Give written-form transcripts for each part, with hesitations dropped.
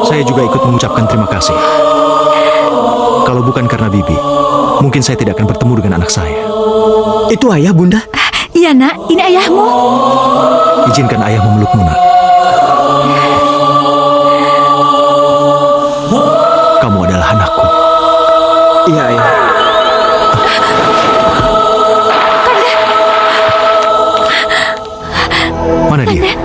Saya juga ikut mengucapkan terima kasih. Kalau bukan karena Bibi, mungkin saya tidak akan bertemu dengan anak saya. Itu ayah, Bunda? Iya nak, ini ayahmu. Izinkan ayah memelukmu, nak. Kamu adalah anakku. Iya, ayah. Mana dia?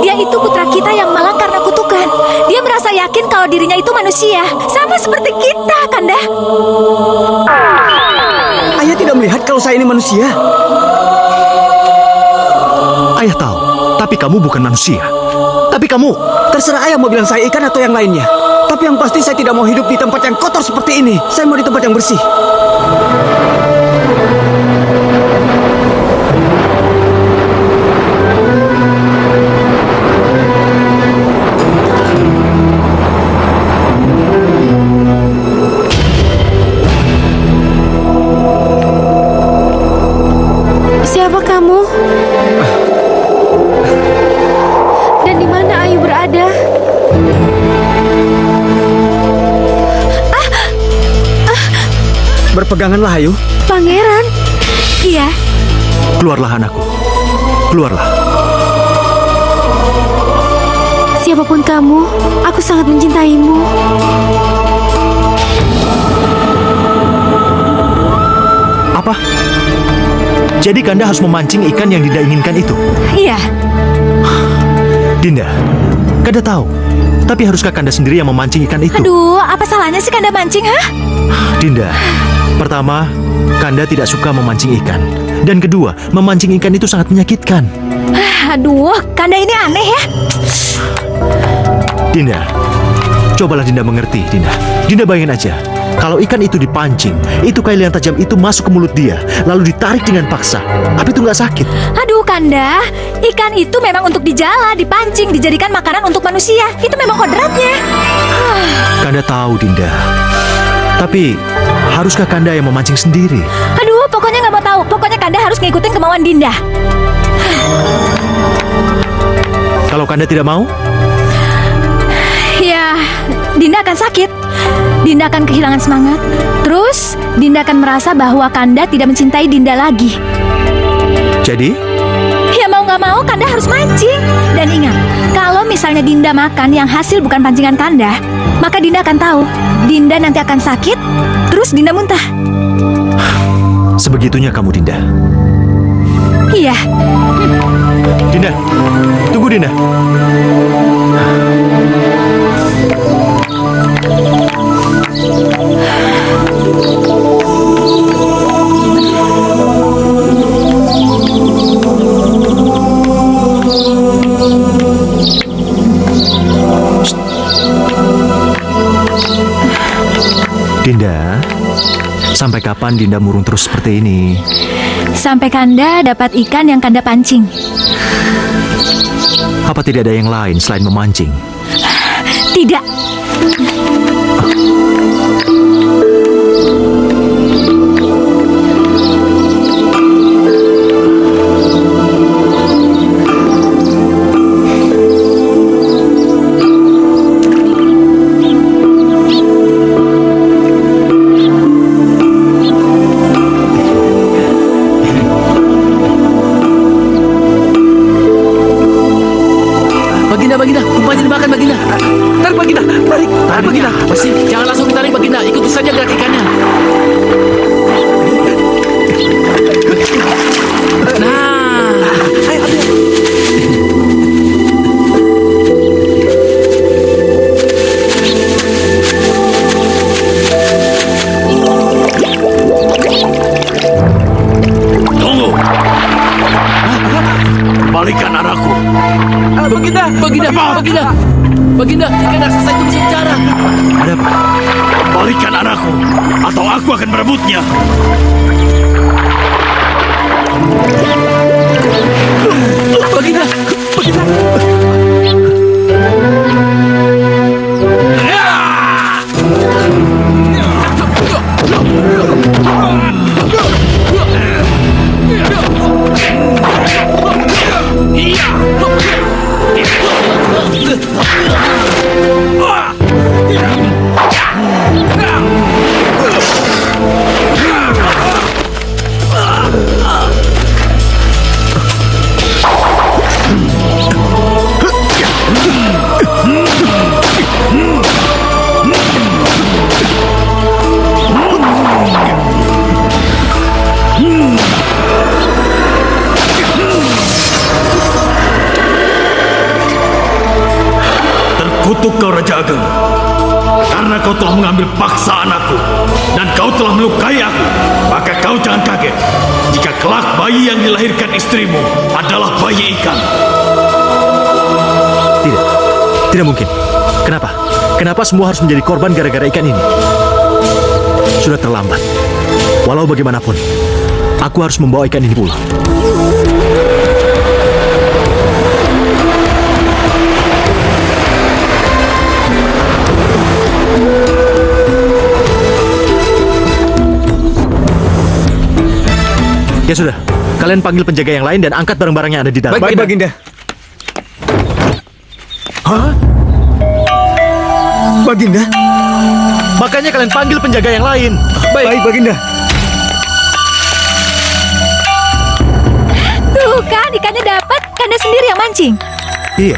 Dia itu putra kita yang malang karena kutukan. Dia merasa yakin kalau dirinya itu manusia, sama seperti kita, Kanda. Ayah tidak melihat kalau saya ini manusia. Ayah tahu, tapi kamu bukan manusia. Tapi kamu... Terserah ayah mau bilang saya ikan atau yang lainnya. Tapi yang pasti saya tidak mau hidup di tempat yang kotor seperti ini. Saya mau di tempat yang bersih. Siapa kamu? Dan di mana Ayu berada? Berpeganganlah, Ayu. Pangeran? Iya. Keluarlah anakku. Keluarlah. Siapapun kamu, aku sangat mencintaimu. Apa? Jadi Kanda harus memancing ikan yang Dinda inginkan itu? Iya. Dinda, Kanda tahu. Tapi haruskah Kanda sendiri yang memancing ikan itu? Aduh, apa salahnya sih Kanda mancing, ha? Dinda, pertama, Kanda tidak suka memancing ikan. Dan kedua, memancing ikan itu sangat menyakitkan. Aduh, Kanda ini aneh ya. Dinda, cobalah Dinda mengerti, Dinda. Dinda bayangin aja, kalau ikan itu dipancing, itu kail yang tajam itu masuk ke mulut dia, lalu ditarik dengan paksa. Apa itu nggak sakit? Aduh, Kanda, ikan itu memang untuk dijala, dipancing, dijadikan makanan untuk manusia. Itu memang kodratnya. Kanda tahu, Dinda. Tapi, haruskah Kanda yang memancing sendiri? Aduh, pokoknya nggak mau tahu. Pokoknya Kanda harus ngikutin kemauan Dinda. Kalau Kanda tidak mau? Ya, Dinda akan sakit. Dinda akan kehilangan semangat. Terus, Dinda akan merasa bahwa Kanda tidak mencintai Dinda lagi. Jadi? Ya mau nggak mau, Kanda harus mancing. Dan ingat, kalau misalnya Dinda makan yang hasil bukan pancingan Kanda, maka Dinda akan tahu, Dinda nanti akan sakit, terus Dinda muntah. Sebegitunya kamu, Dinda. Iya. Dinda, tunggu Dinda. Dinda, sampai kapan Dinda murung terus seperti ini? Sampai Kanda dapat ikan yang Kanda pancing. Apa tidak ada yang lain selain memancing? Tidak. Baginda, umpanya dimakan Baginda. Tarik Baginda, tarik Baginda. Masih, jangan langsung ditarik Baginda, ikuti saja gerak ikannya. Nah, ayo. Tunggu. Balikan anakku. Baginda, ikan raksasa itu bisa bicara. Ada apa? Kembalikan anakku, atau aku akan merebutnya. Baginda, Baginda. Terkutuk kau Raja Ageng, karena kau telah mengambil paksa anakku dan kau telah melukai aku. Maka kau jangan kaget jika kelak bayi yang dilahirkan istrimu adalah bayi ikan. Tidak, tidak mungkin. Kenapa? Kenapa semua harus menjadi korban gara-gara ikan ini? Sudah terlambat. Walau bagaimanapun, aku harus membawa ikan ini pulang. Ya sudah, kalian panggil penjaga yang lain dan angkat barang-barang yang ada di dalam. Baik, Baginda. Hah? Baginda? Makanya kalian panggil penjaga yang lain. Baik, Baginda. Tuh kan, ikannya dapat. Kanda sendiri yang mancing. Iya,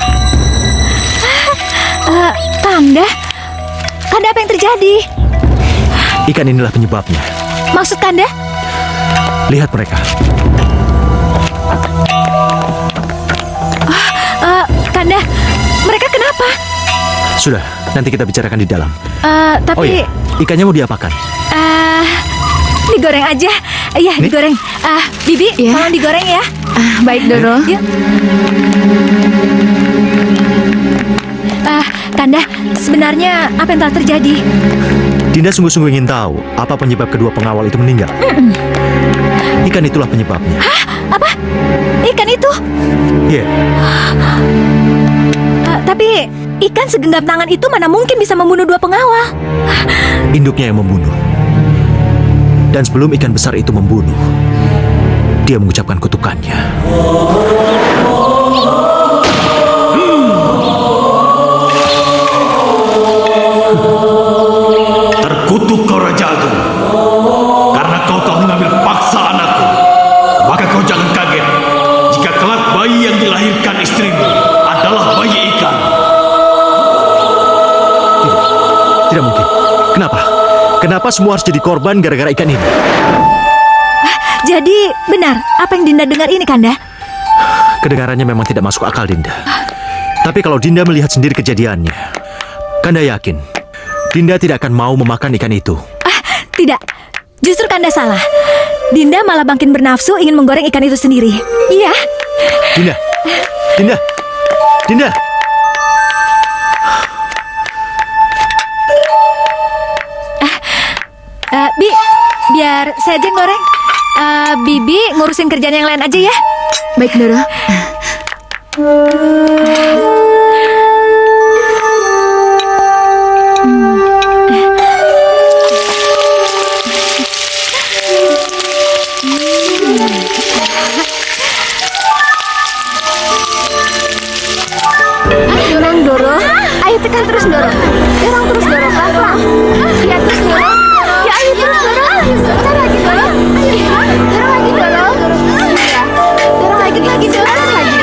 Kanda? Kanda, apa yang terjadi? ikan inilah penyebabnya. Maksud Kanda? Lihat mereka. Kanda, mereka kenapa? Sudah, nanti kita bicarakan di dalam. Tapi... Oh iya, ikannya mau diapakan? Digoreng aja. Iya, Nih? digoreng. Bibi, tolong digoreng ya. Baik, Doro. Yuk. Kanda, sebenarnya apa yang telah terjadi? Dinda sungguh-sungguh ingin tahu apa penyebab kedua pengawal itu meninggal. Ikan itulah penyebabnya. Apa? Ikan itu? Iya, Tapi ikan segenggam tangan itu mana mungkin bisa membunuh dua pengawal? induknya yang membunuh. Dan sebelum ikan besar itu membunuh, dia mengucapkan kutukannya. Terkutuk kau Raja Ageng, karena kau telah mengambil paksa anakku. Maka kau jangan kaget jika kelak bayi yang dilahirkan istrimu adalah bayi ikan. Tidak mungkin. Kenapa? Kenapa semua harus jadi korban gara-gara ikan ini? Jadi benar apa yang Dinda dengar ini, Kanda? Kedengarannya memang tidak masuk akal, Dinda. Tapi kalau Dinda melihat sendiri kejadiannya, Kanda yakin Dinda tidak akan mau memakan ikan itu. Tidak, justru Kanda salah. Dinda malah makin bernafsu ingin menggoreng ikan itu sendiri. Iya. Dinda, Dinda, Dinda. Biar saya aja yang goreng. Bibi ngurusin kerjaan yang lain aja ya. Baik, Doro. Dorong, Doro. Ayo tekan terus, Doro. Dorong terus, Doro. Pelan-pelan. Ya, terus, Doro. Ya, ayo terus, Doro. Sebentar lagi, Doro. Dorong lagi, Doro. Ya. Dorong lagi, Doro. Lagi.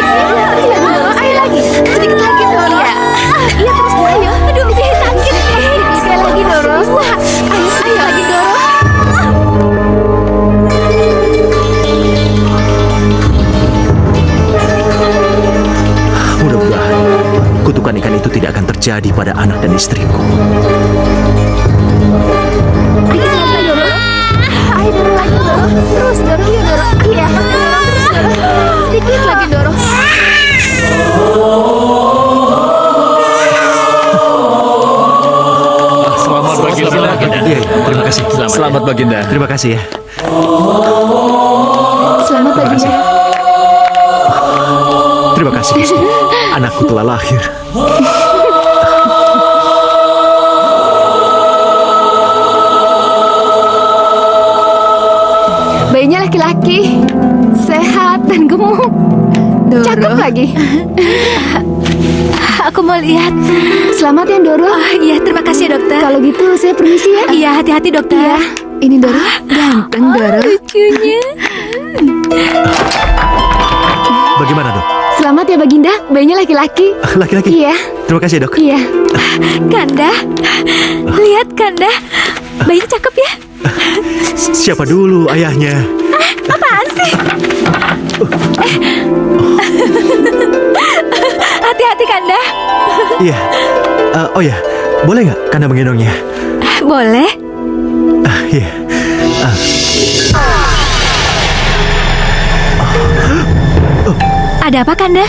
Iya, Doro. Ayo lagi. Sedikit lagi, Doro. Iya. Iya, terus, Doro. Ayo. Aduh, bibi sakit. Sekali lagi, Doro. Ayo lagi, Doro. Mudah-mudahan kutukan ikan itu tidak akan terjadi pada anak dan istriku. Ayo, Doro lagi, Doro. Terus, Doro. Iya, Doro. Iya, terus, Doro. Sedikit lagi, Doro. Selamat pagi, Baginda. Selamat Baginda. Terima kasih ya. Selamat Baginda. Terima kasih Gusti. Anakku telah lahir. Bayinya laki-laki, sehat dan gemuk. Doro. Cakep lagi. Aku mau lihat. Selamat ya, Doro. Iya, terima kasih, dokter. Kalau gitu, saya permisi ya. Iya, hati-hati, dokter. Iya. Ini Doro. Ganteng Doro. Lucunya. Bagaimana dok? Selamat ya, Baginda. Bayinya laki-laki. Laki-laki? Iya. Terima kasih dok. Iya. Kanda, lihat Kanda. Bayinya cakep ya. Siapa dulu ayahnya? Apaan sih? Hati-hati Kanda. Iya. Oh ya, boleh nggak Kanda menggendongnya? Boleh. Iya. Ada apa Kanda?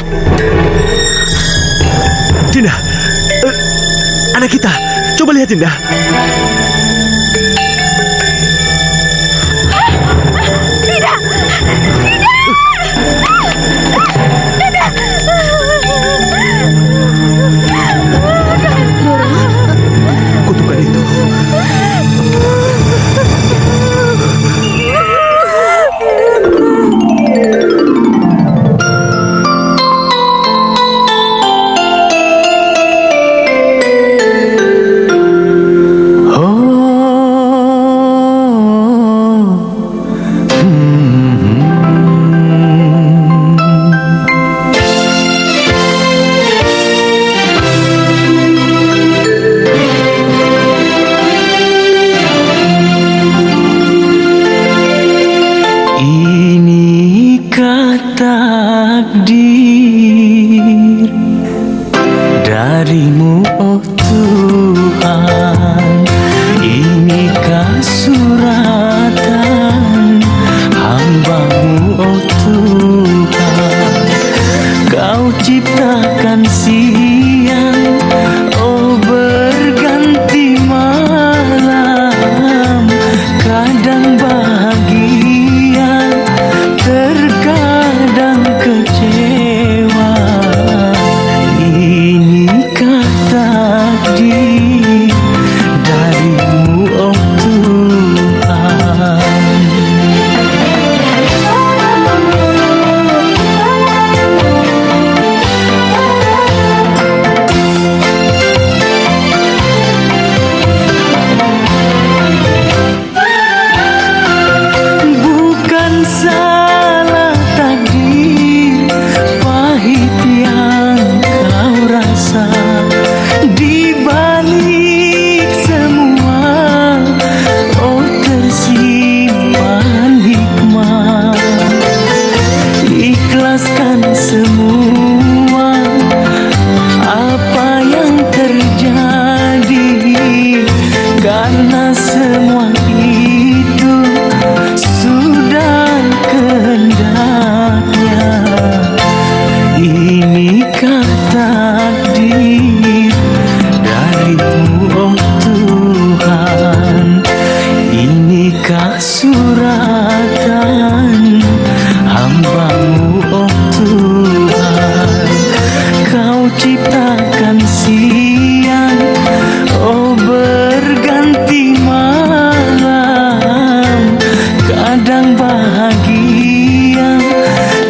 Dinda, anak kita. Coba lihat Dinda. Kutukan itu. Inikah takdir darimu, oh Tuhan? Inikah suratan hamba-Mu, oh Tuhan? Kau ciptakan siang, oh berganti malam, kadang bahagia, terkadang kecewa. Inikah takdir darimu, oh Tuhan? Bukan salah takdir, pahit yang kau rasa. Di balik semua, oh tersimpan hikmah. Ikhlaskan semua apa yang terjadi, karena semua itu sudah kehendaknya. Inikah takdir darimu, oh Tuhan? Inikah suratan hamba-Mu, oh Tuhan? Kau ciptakan siang, oh berganti malam, kadang bahagia,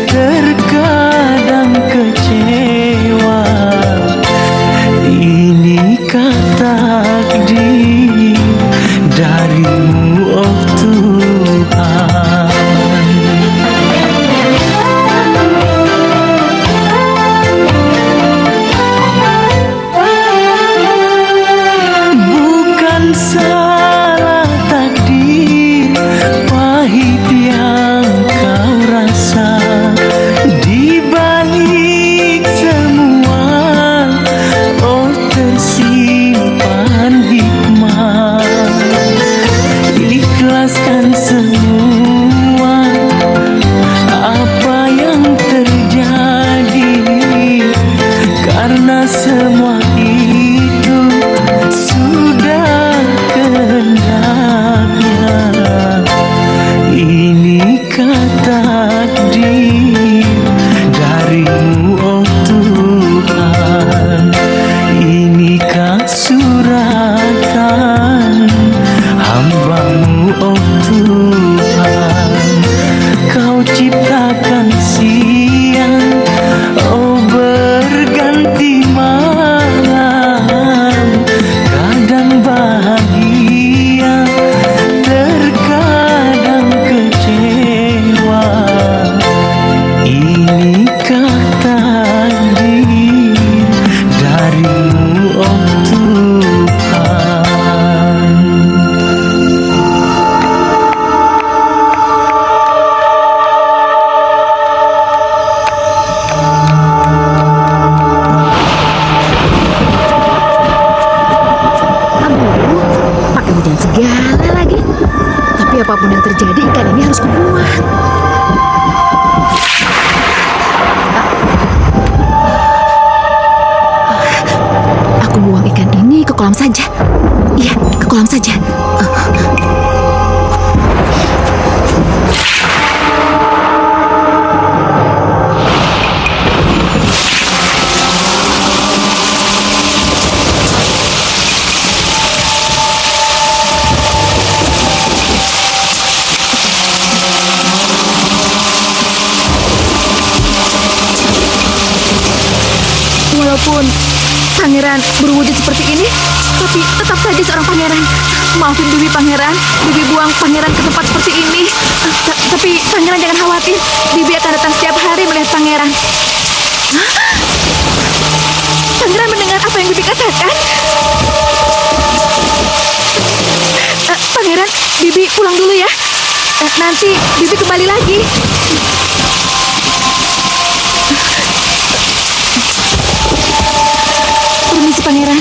terkadang kecewa. Inikah takdir darimu, oh Tuhan? Bukan salah takdir, pahit yang kau rasa. Di balik semua, oh tersimpan hikmah. Ikhlaskan semua apa yang terjadi, karena semua itu sudah kehendaknya. Tapi apapun yang terjadi, ikan ini harus kubuat. Aku buang ikan ini ke kolam saja. Iya, ke kolam saja. Walaupun pangeran berwujud seperti ini, tapi tetap saja seorang pangeran. Maafin Bibi pangeran, Bibi buang pangeran ke tempat seperti ini. Tapi pangeran jangan khawatir, Bibi akan datang setiap hari melihat pangeran. Hah? Pangeran mendengar apa yang Bibi katakan? Pangeran, Bibi pulang dulu ya. Nanti Bibi kembali lagi. Permisi pangeran.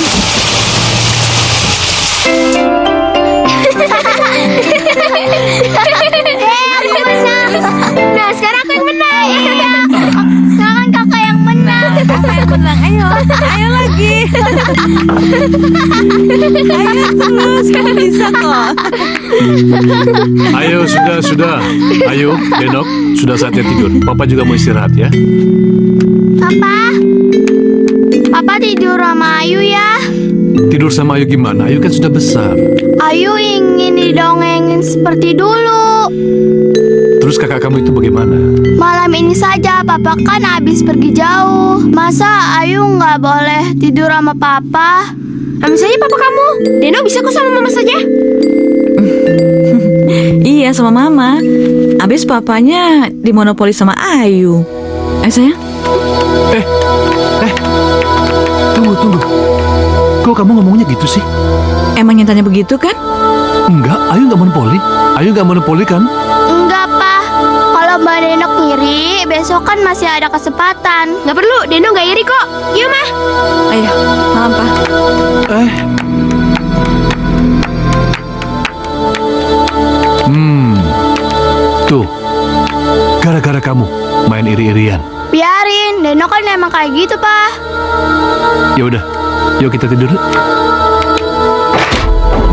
Aku menang. Nah, sekarang aku yang menang. Sekarang kakak yang menang. Kakak yang menang, ayo lagi. Ayo terus, kamu bisa kok. Ayo, sudah. Ayo, Denok, sudah saatnya tidur. Papa juga mau istirahat ya. Papa tidur sama Ayu ya. Tidur sama Ayu gimana? Ayu kan sudah besar. Ayu ingin didongengin seperti dulu. Terus kakak kamu itu bagaimana? Malam ini saja, Papa kan habis pergi jauh. Masa Ayu nggak boleh tidur sama Papa? Ambil saja Papa kamu. Deno bisa kok sama Mama saja. Iya, sama Mama. Abis papanya dimonopoli sama Ayu. Sayang. Tunggu. Kok kamu ngomongnya gitu sih? Emang nyatanya begitu kan? Enggak, Ayu nggak monopoli. Ayu nggak monopoli kan? Enggak, Pa. Kalau Mbak Denok ngiri, besok kan masih ada kesempatan. Nggak perlu, Deno nggak iri kok. Yuk, Ma. Ayo, malam, Pa. Tuh, gara-gara kamu main iri-irian. Biarin, Deno kan emang kayak gitu, Pa. Ya udah, yuk kita tidur.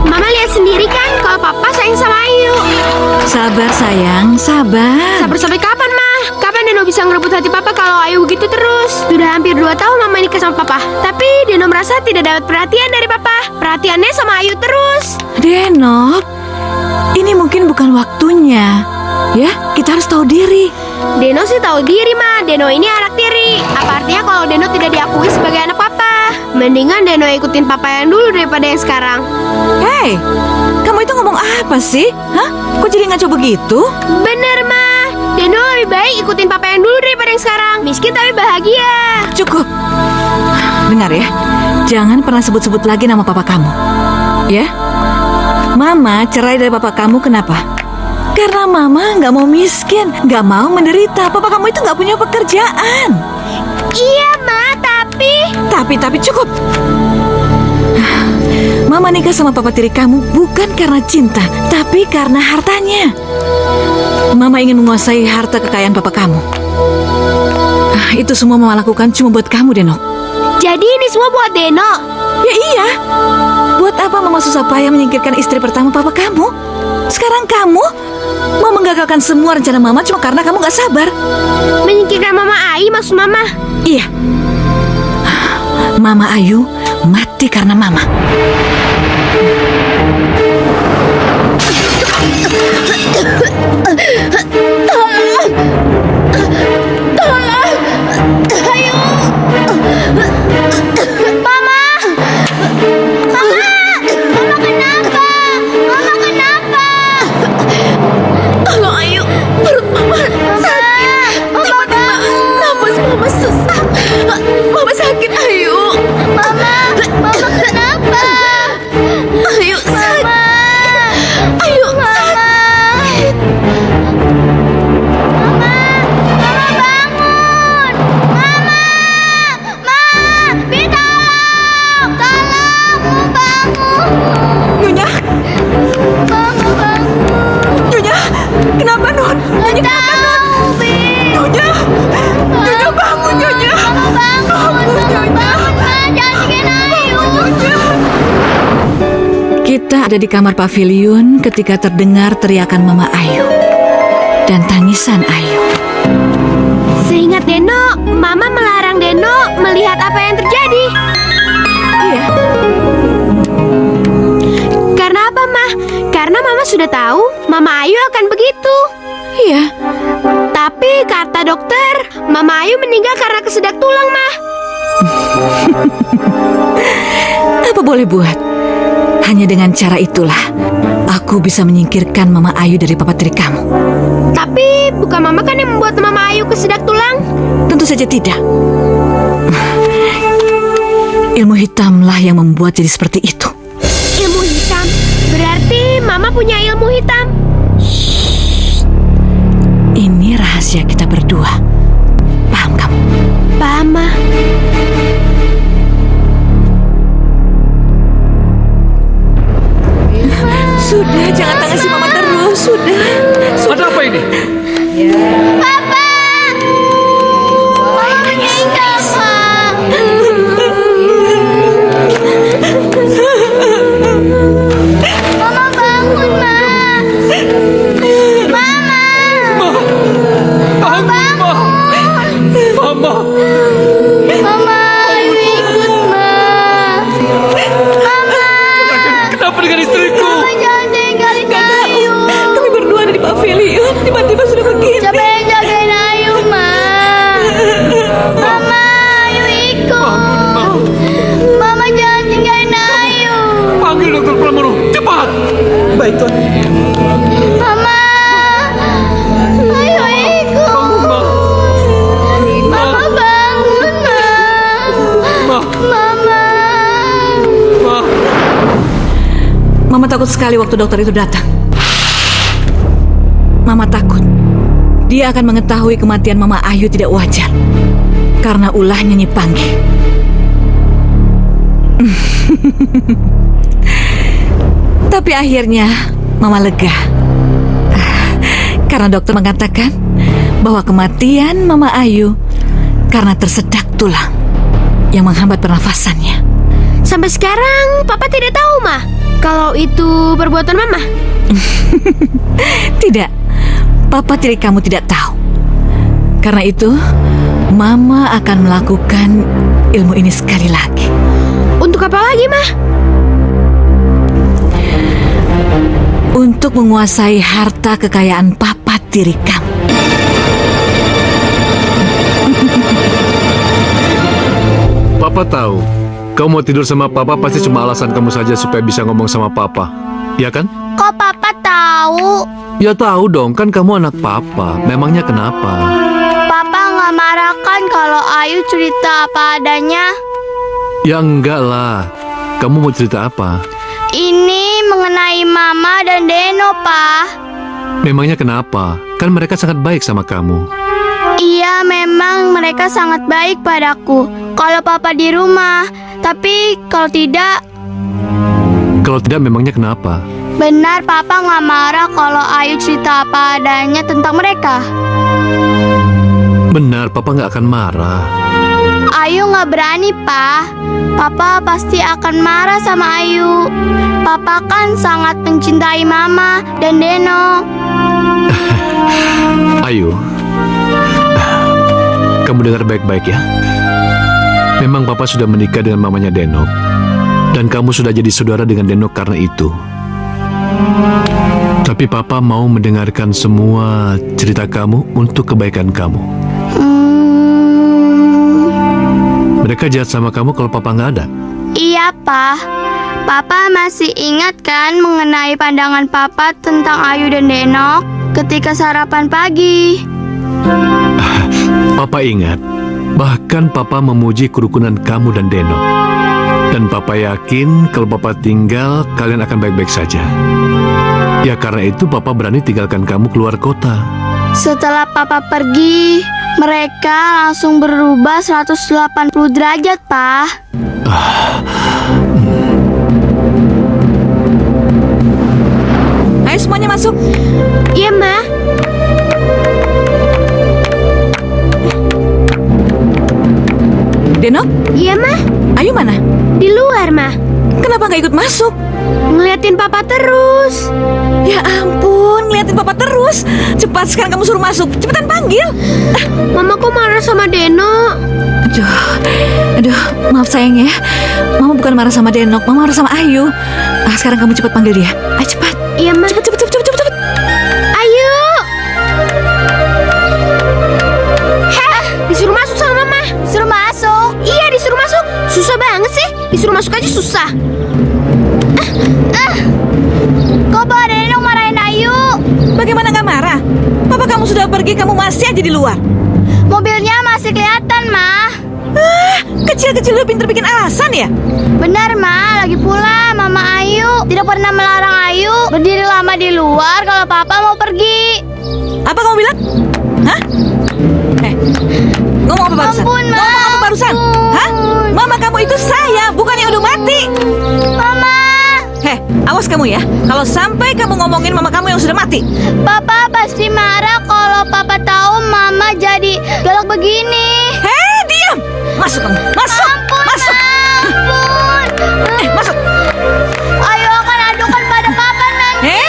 Mama lihat sendiri kan kalau Papa sayang sama Ayu. Sabar, sayang, sabar. Sabar sampai kapan, Ma? Kapan Deno bisa ngerebut hati Papa kalau Ayu begitu terus? Sudah hampir 2 tahun Mama nikah sama Papa. Tapi Deno merasa tidak dapat perhatian dari Papa. Perhatiannya sama Ayu terus. Denok, ini mungkin bukan waktunya. Ya, kita harus tahu diri. Deno sih tahu diri, Ma. Deno ini anak tiri. Apa artinya kalau Deno tidak diakui sebagai anak Papa? Mendingan Deno ikutin Papa yang dulu daripada yang sekarang. Hei, kamu itu ngomong apa sih? Hah? Kok jadi ngaco begitu? Bener, Ma. Deno lebih baik ikutin Papa yang dulu daripada yang sekarang. Miskin tapi bahagia. Cukup. Dengar ya, jangan pernah sebut-sebut lagi nama papa kamu. Ya? Mama cerai dari papa kamu kenapa? Karena Mama nggak mau miskin, nggak mau menderita. Papa kamu itu nggak punya pekerjaan. Iya, Ma, Tapi cukup. Mama nikah sama papa tiri kamu bukan karena cinta, tapi karena hartanya. Mama ingin menguasai harta kekayaan papa kamu. Itu semua Mama lakukan cuma buat kamu, Denok. Jadi ini semua buat Deno. Ya iya. Buat apa Mama susah payah menyingkirkan istri pertama papa kamu? Sekarang kamu mau menggagalkan semua rencana Mama cuma karena kamu gak sabar. Menyingkirkan Mama Ayu maksud Mama? Iya. Mama Ayu mati karena Mama. Mama sakit, Ayu. Mama kenapa? Ayu sakit. Ayu sakit. berada di kamar pavilion ketika terdengar teriakan Mama Ayu dan tangisan Ayu. Seingat Deno, Mama melarang Deno melihat apa yang terjadi. Iya, Karena apa, Ma? Karena Mama sudah tahu Mama Ayu akan begitu. iya. Tapi kata dokter, Mama Ayu meninggal karena kesedak tulang, Ma. Apa boleh buat? Hanya dengan cara itulah aku bisa menyingkirkan Mama Ayu dari papa tiri kamu. Tapi bukan Mama kan yang membuat Mama Ayu kesedak tulang? Tentu saja tidak. Ilmu hitamlah yang membuat jadi seperti itu. Ilmu hitam? Berarti Mama punya ilmu hitam? Ini rahasia kita berdua. Paham kamu? Paham, Ma. Sudah, jangan tangisi Mama terus. Sudah. Ada apa ini? Papa! Mama meninggal, Pa. Mama bangun, Ma. Mama! Bangun, Mama. Mama, ayo ikut, Ma. Mama! Kenapa dengan istriku? Mama jangan tinggalin Ayu. Kami berdua ada di pavilion. Tiba-tiba sudah begini. Siapa yang jagain Ayu, Ma? Mama, ayo ikut. Mama jangan tinggalin Ayu. Panggil dokter Pramono, cepat. Baik, Tuan. Mama, ayo ikut. Mama bangun, Ma. Mama. Mama takut sekali waktu dokter itu datang. Mama takut dia akan mengetahui kematian Mama Ayu tidak wajar karena ulahnya Nyi Panggi. Tapi akhirnya Mama lega karena dokter mengatakan bahwa kematian Mama Ayu karena tersedak tulang yang menghambat pernafasannya. Sampai sekarang Papa tidak tahu, Ma, kalau itu perbuatan Mama. Tidak, Papa tiri kamu tidak tahu. Karena itu, Mama akan melakukan ilmu ini sekali lagi. Untuk apa lagi, Ma? Untuk menguasai harta kekayaan Papa tiri kamu. Papa tahu, kamu mau tidur sama Papa pasti cuma alasan kamu saja supaya bisa ngomong sama Papa. Ya kan? Kok Papa tahu? Ya tahu dong, kan kamu anak Papa. Memangnya kenapa? Papa nggak marah kan kalau Ayu cerita apa adanya? Ya enggak lah. Kamu mau cerita apa? Ini mengenai Mama dan Deno, Pa. Memangnya kenapa? Kan mereka sangat baik sama kamu. Iya, memang mereka sangat baik padaku kalau Papa di rumah. Tapi kalau tidak, Kalau tidak memangnya kenapa? benar Papa nggak marah kalau Ayu cerita apa adanya tentang mereka. Benar, Papa nggak akan marah. Ayu nggak berani, Pa. Papa pasti akan marah sama Ayu. Papa kan sangat mencintai Mama dan Deno. Ayu, kamu dengar baik-baik ya. Memang Papa sudah menikah dengan mamanya Denok. Dan kamu sudah jadi saudara dengan Denok karena itu. Tapi Papa mau mendengarkan semua cerita kamu untuk kebaikan kamu. Mereka jahat sama kamu kalau Papa nggak ada. Iya, Pa. Papa masih ingat kan mengenai pandangan Papa tentang Ayu dan Denok ketika sarapan pagi? Papa ingat, bahkan Papa memuji kerukunan kamu dan Denok. Dan Papa yakin kalau Papa tinggal, kalian akan baik-baik saja. Ya karena itu Papa berani tinggalkan kamu keluar kota. Setelah Papa pergi, mereka langsung berubah 180 derajat, Pa. Ayo semuanya masuk. Iya, Ma. Denok, Iya, Ma. Ayu mana? Di luar, Ma. Kenapa nggak ikut masuk? Ngeliatin papa terus. Ya ampun, ngeliatin papa terus. Cepat sekarang kamu suruh masuk. Cepetan panggil. Mama kok marah sama Deno? Aduh, maaf sayang ya. Mama bukan marah sama Denok, Mama marah sama Ayu. Sekarang kamu cepat panggil dia. Ayo cepat. Iya, Ma. Cepat. Ayo. Heh, disuruh masuk sama Mama. Disuruh masuk? Iya, disuruh masuk. Susah banget sih. Disuruh masuk aja susah. Kok Pak Denok marahin Ayu? Bagaimana nggak marah? Papa kamu sudah pergi, kamu masih aja di luar. Mobilnya masih kelihatan, Ma. Kecil-kecil udah pinter bikin alasan ya? Benar, Ma. Lagi pula Mama Ayu tidak pernah melarang Ayu berdiri lama di luar kalau Papa mau pergi. Apa kamu bilang? Hah? Ngomong apa barusan? Ampun, Ma. Ngomong apa barusan? Hah? Mama kamu itu saya, bukan yang udah mati. Mama. Awas kamu ya. Kalau sampai kamu ngomongin mama kamu yang sudah mati. Papa pasti marah kalau Papa tahu Mama jadi galak begini. Diam. Masuk kamu. Masuk. Ampun, Masuk. Ma. Ampun. Masuk. Ayo akan adukan pada Papa nanti.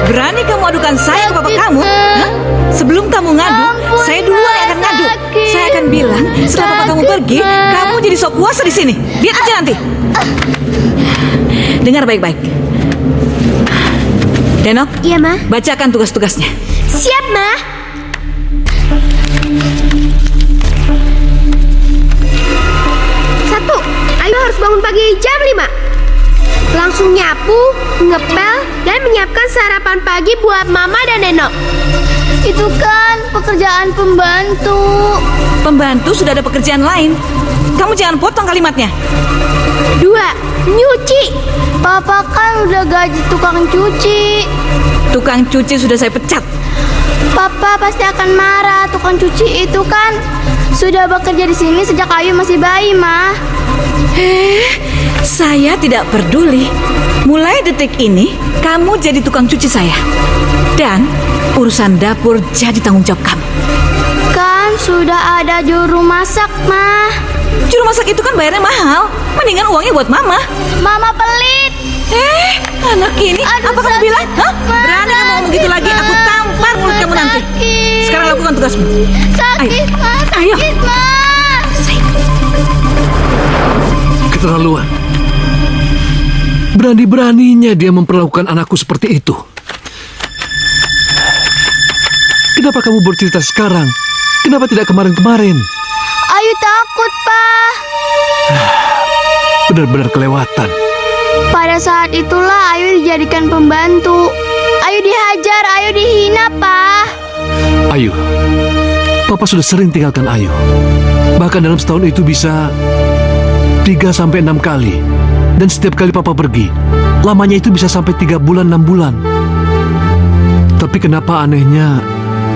Berani kamu adukan saya ke papa Sakit, kamu? Ma. Hah? Sebelum kamu ngadu, Ampun, saya duluan yang akan Ma. ngadu. Sakit. Saya akan bilang setelah papa kamu Sakit, pergi, Ma. kamu jadi sok kuasa di sini. Lihat aja nanti. Dengar baik-baik. Denok, Iya, Ma. bacakan tugas-tugasnya. Siap, Ma. Satu, Ayu harus bangun pagi jam 5. Langsung nyapu, ngepel, dan menyiapkan sarapan pagi buat Mama dan Nenok. Itu kan pekerjaan pembantu. Pembantu sudah ada pekerjaan lain. Kamu jangan potong kalimatnya. 2, nyuci. Papa kan udah gaji tukang cuci. Tukang cuci sudah saya pecat. Papa pasti akan marah. Tukang cuci itu kan sudah bekerja di sini sejak Ayu masih bayi, Ma. Saya tidak peduli. Mulai detik ini, kamu jadi tukang cuci saya. Dan urusan dapur jadi tanggung jawab kamu. Kan sudah ada juru masak, Ma. Juru masak itu kan bayarnya mahal. Mendingan uangnya buat mama. Mama pelit. Anak ini, Aduh, apa kamu sakit, bilang? Hah? Ma. Berani kamu ngomong gitu lagi, aku tampar mulut kamu nanti. Sakit. Sekarang lakukan tugasmu. Sakit, Ma. Ayo. Sakit, Ma. Keterlaluan. Berani-beraninya dia memperlakukan anakku seperti itu. Kenapa kamu bercerita sekarang? Kenapa tidak kemarin-kemarin? Ayu takut, Pa. Benar-benar kelewatan. Pada saat itulah Ayu dijadikan pembantu. Ayu dihajar, Ayu dihina, Pa. Ayu, Papa sudah sering tinggalkan Ayu. Bahkan dalam setahun itu bisa 3-6 kali. Dan setiap kali Papa pergi, lamanya itu bisa sampai 3 bulan, 6 bulan. Tapi kenapa anehnya,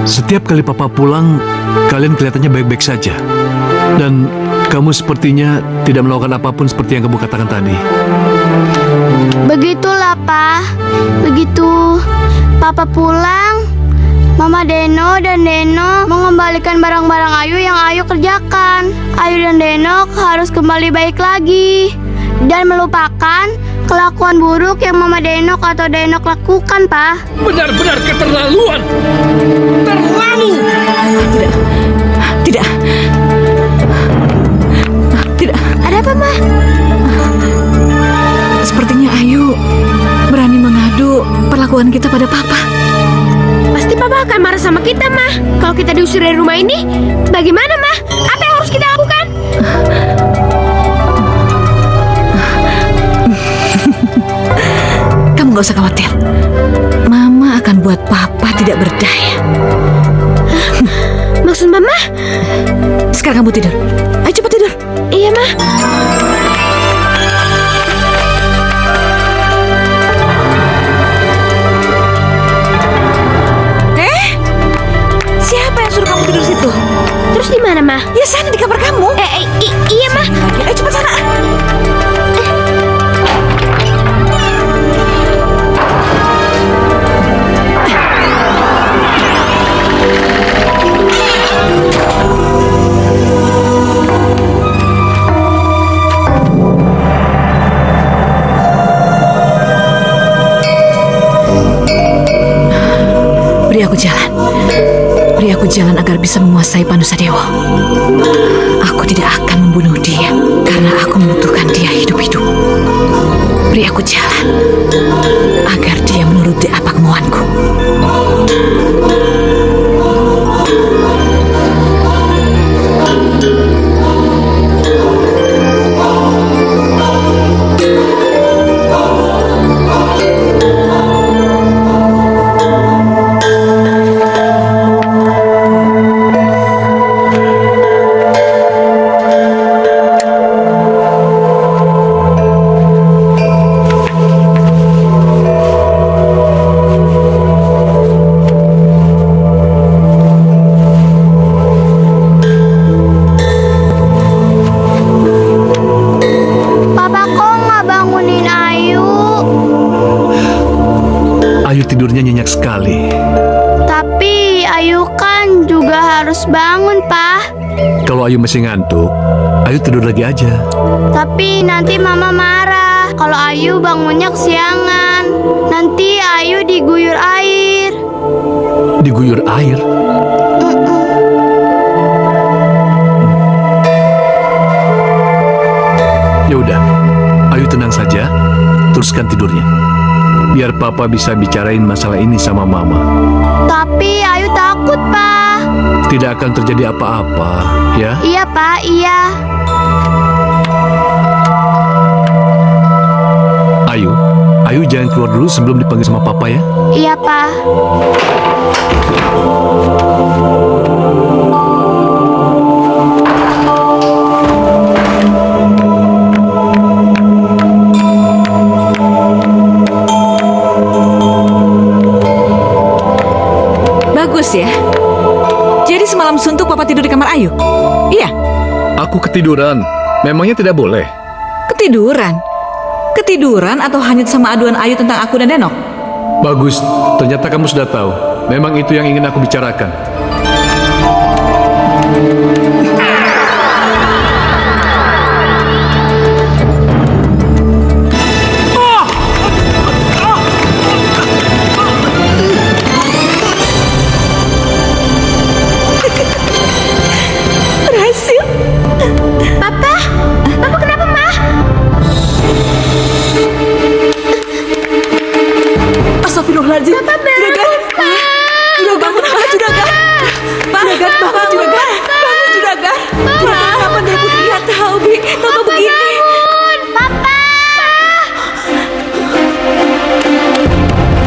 setiap kali Papa pulang, kalian kelihatannya baik-baik saja. Dan kamu sepertinya tidak melakukan apapun seperti yang kamu katakan tadi. Begitulah, Pa. Begitu Papa pulang, Mama Deno dan Deno mengembalikan barang-barang Ayu yang Ayu kerjakan. Ayu dan Deno harus kembali baik lagi dan melupakan kelakuan buruk yang Mama Denok atau Denok lakukan, Pa. Benar-benar keterlaluan. Terlalu. Tidak. Ada apa, Ma? Sepertinya Ayu berani mengadu perlakuan kita pada Papa. Pasti Papa akan marah sama kita, Ma. Kalau kita diusir dari rumah ini, bagaimana, Ma? Apa yang harus kita lakukan? Kamu gak usah khawatir. Mama akan buat Papa tidak berdaya. Maksud Mama? Sekarang kamu tidur. Ayo cepat tidur. Iya, Ma. Siapa yang suruh kamu tidur situ? Terus di mana, Ma? Ya sana di kamar kamu. Iya, Ma. Ayo cepat sana. aku jalan. Beri aku jalan agar bisa menguasai Panusadewa. Aku tidak akan membunuh dia karena aku membutuhkan dia hidup-hidup. Beri aku jalan agar dia menuruti apa kemauanku. Papa kok nggak bangunin Ayu? Ayu tidurnya nyenyak sekali. Tapi Ayu kan juga harus bangun, Pak. Kalau Ayu masih ngantuk, Ayu tidur lagi aja. Tapi nanti Mama marah kalau Ayu bangunnya kesiangan. Nanti Ayu diguyur air. Diguyur air. Ya udah, Ayu tenang saja, teruskan tidurnya. Biar Papa bisa bicarain masalah ini sama Mama. Tapi Ayu takut, Pak. Tidak akan terjadi apa-apa, ya. Iya, Pak, iya. Ayu jangan keluar dulu sebelum dipanggil sama Papa ya. Iya, Pak. Bagus ya. Jadi semalam suntuk Papa tidur di kamar Ayu? Iya. Aku ketiduran. Memangnya tidak boleh? Ketiduran? Ketiduran atau hanyut sama aduan Ayu tentang aku dan Denok? Bagus, ternyata kamu sudah tahu. Memang itu yang ingin aku bicarakan. Berhasil. Papa? Papa kenapa, Ma? Astagfirullahaladzim. Juragan. Juragan, bangun, Juragan. Juragan, bangun, Juragan. Bangun, Juragan. Juragan, kenapa dari putri lihat tahu, Bi? Tahu begini. Papa!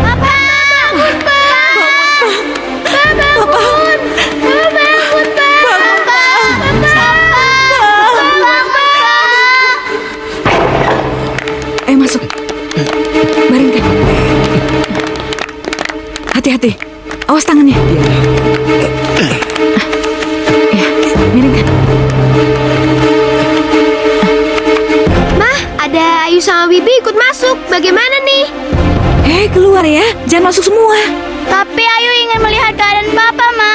Papa! Bangun, Pak! Papa bangun! Papa bangun, Pak! Papa! Masuk. Baringkan. Hati-hati. Awas tangannya. Ya, miringkan. Mah, ada Ayu sama Bibi ikut masuk. Bagaimana nih? Keluar ya. Jangan masuk semua. Tapi Ayu ingin melihat keadaan Papa, Ma.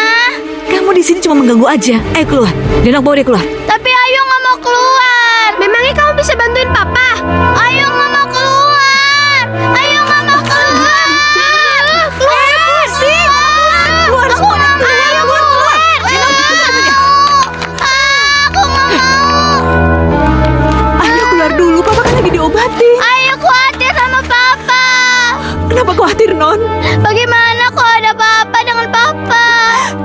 Kamu di sini cuma mengganggu aja. Ayo keluar. Denok bawa dia keluar. Tapi Ayu nggak mau keluar. Memangnya kamu bisa bantuin Papa? Ayu nggak mau keluar. Ayu nggak mau keluar. Pusing. Keluar Aku semua. nggak mau. Ayu keluar. Denok keluar saja. Aku nggak mau. Ayo keluar dulu. Papa kan lagi diobati. Ayu khawatir sama Papa. Kenapa khawatir, Non? Bagaimana kalau ada Papa dengan Papa?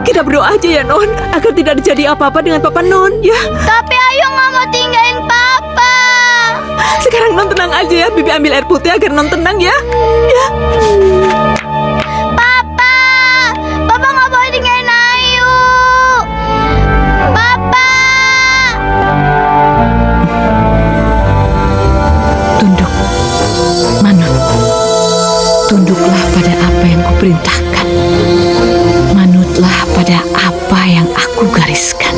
Kita berdoa aja ya, Non, agar tidak terjadi apa-apa dengan Papa Non, ya. Tapi Ayu nggak mau tinggalin Papa. Sekarang Non tenang aja ya. Bibi ambil air putih agar Non tenang ya. Ya. Papa nggak boleh tinggalin Ayu. Papa. Tunduk, Manut. Tunduklah pada apa yang kuperintahkan. Manutlah pada apa yang aku gariskan.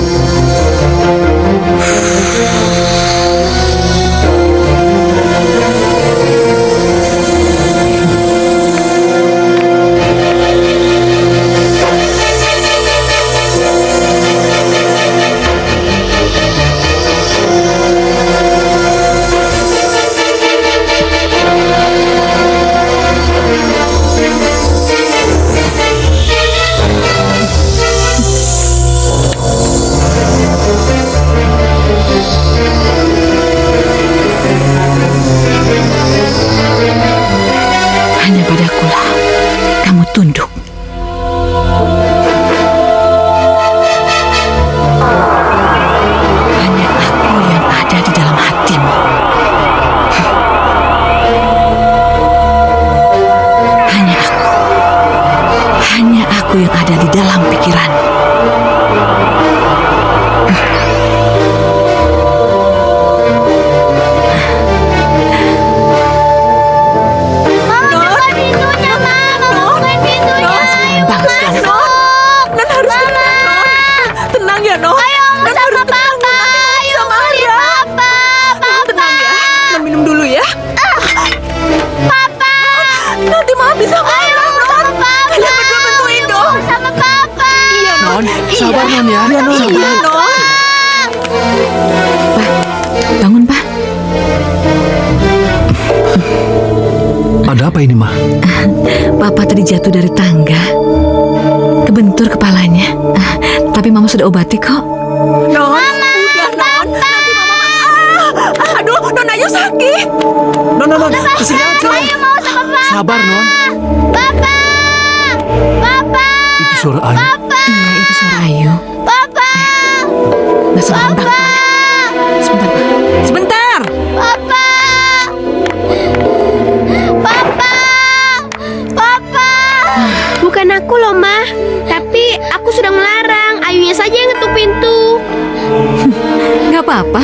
hanya aku yang ada di dalam pikiran. Mama buka pintunya, Mama. Buka pintunya. Ayo masuk. Non harus tenang, Non. Tenang ya, Non. Ayo ngomong sama Papa. Ayo beli Papa. Tenang ya. Non minum dulu ya. Papa. Nanti Mama bisa marah. Ayo ngomong sama Papa. Kalian berdua bantuin dong. Sama Papa. Iya, Non, sabar Non ya. Iya, Non. Iya, Non. Pak, bangun, Pak. Ada apa ini, Ma? Papa tadi jatuh dari tangga. Kebentur kepalanya. Tapi Mama sudah obati kok. Non, udah, Non. Nanti Mama. Aduh, Non Ayu sakit. Non, kesini aja. Ayo mau sama Papa. Sabar Non. Papa. Papa. Itu suara Ayu. Iya, itu suara Ayu. Papa. Nah, sebentar, Pak. Sebentar, Pak. Sebentar. Papa. Papa. Papa. Bukan aku loh, Ma. Tapi aku sudah melarang. Ayunya saja yang ngetuk pintu. Nggak apa-apa.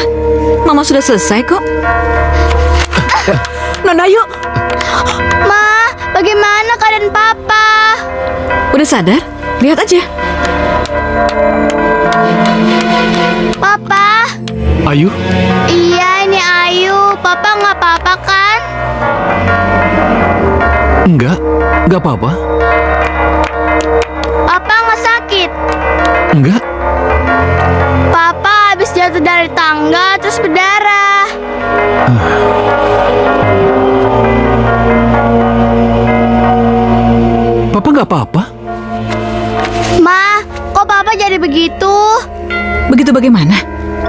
Mama sudah selesai kok. Non Ayu, Ma, bagaimana keadaan Papa? udah sadar? Lihat aja. Papa. Ayu? Iya, ini Ayu. Papa nggak apa-apa kan? Enggak apa-apa. Papa nggak sakit? Enggak. Papa habis jatuh dari tangga terus berdarah. Papa nggak apa-apa. Ma, kok Papa jadi begitu? Begitu bagaimana?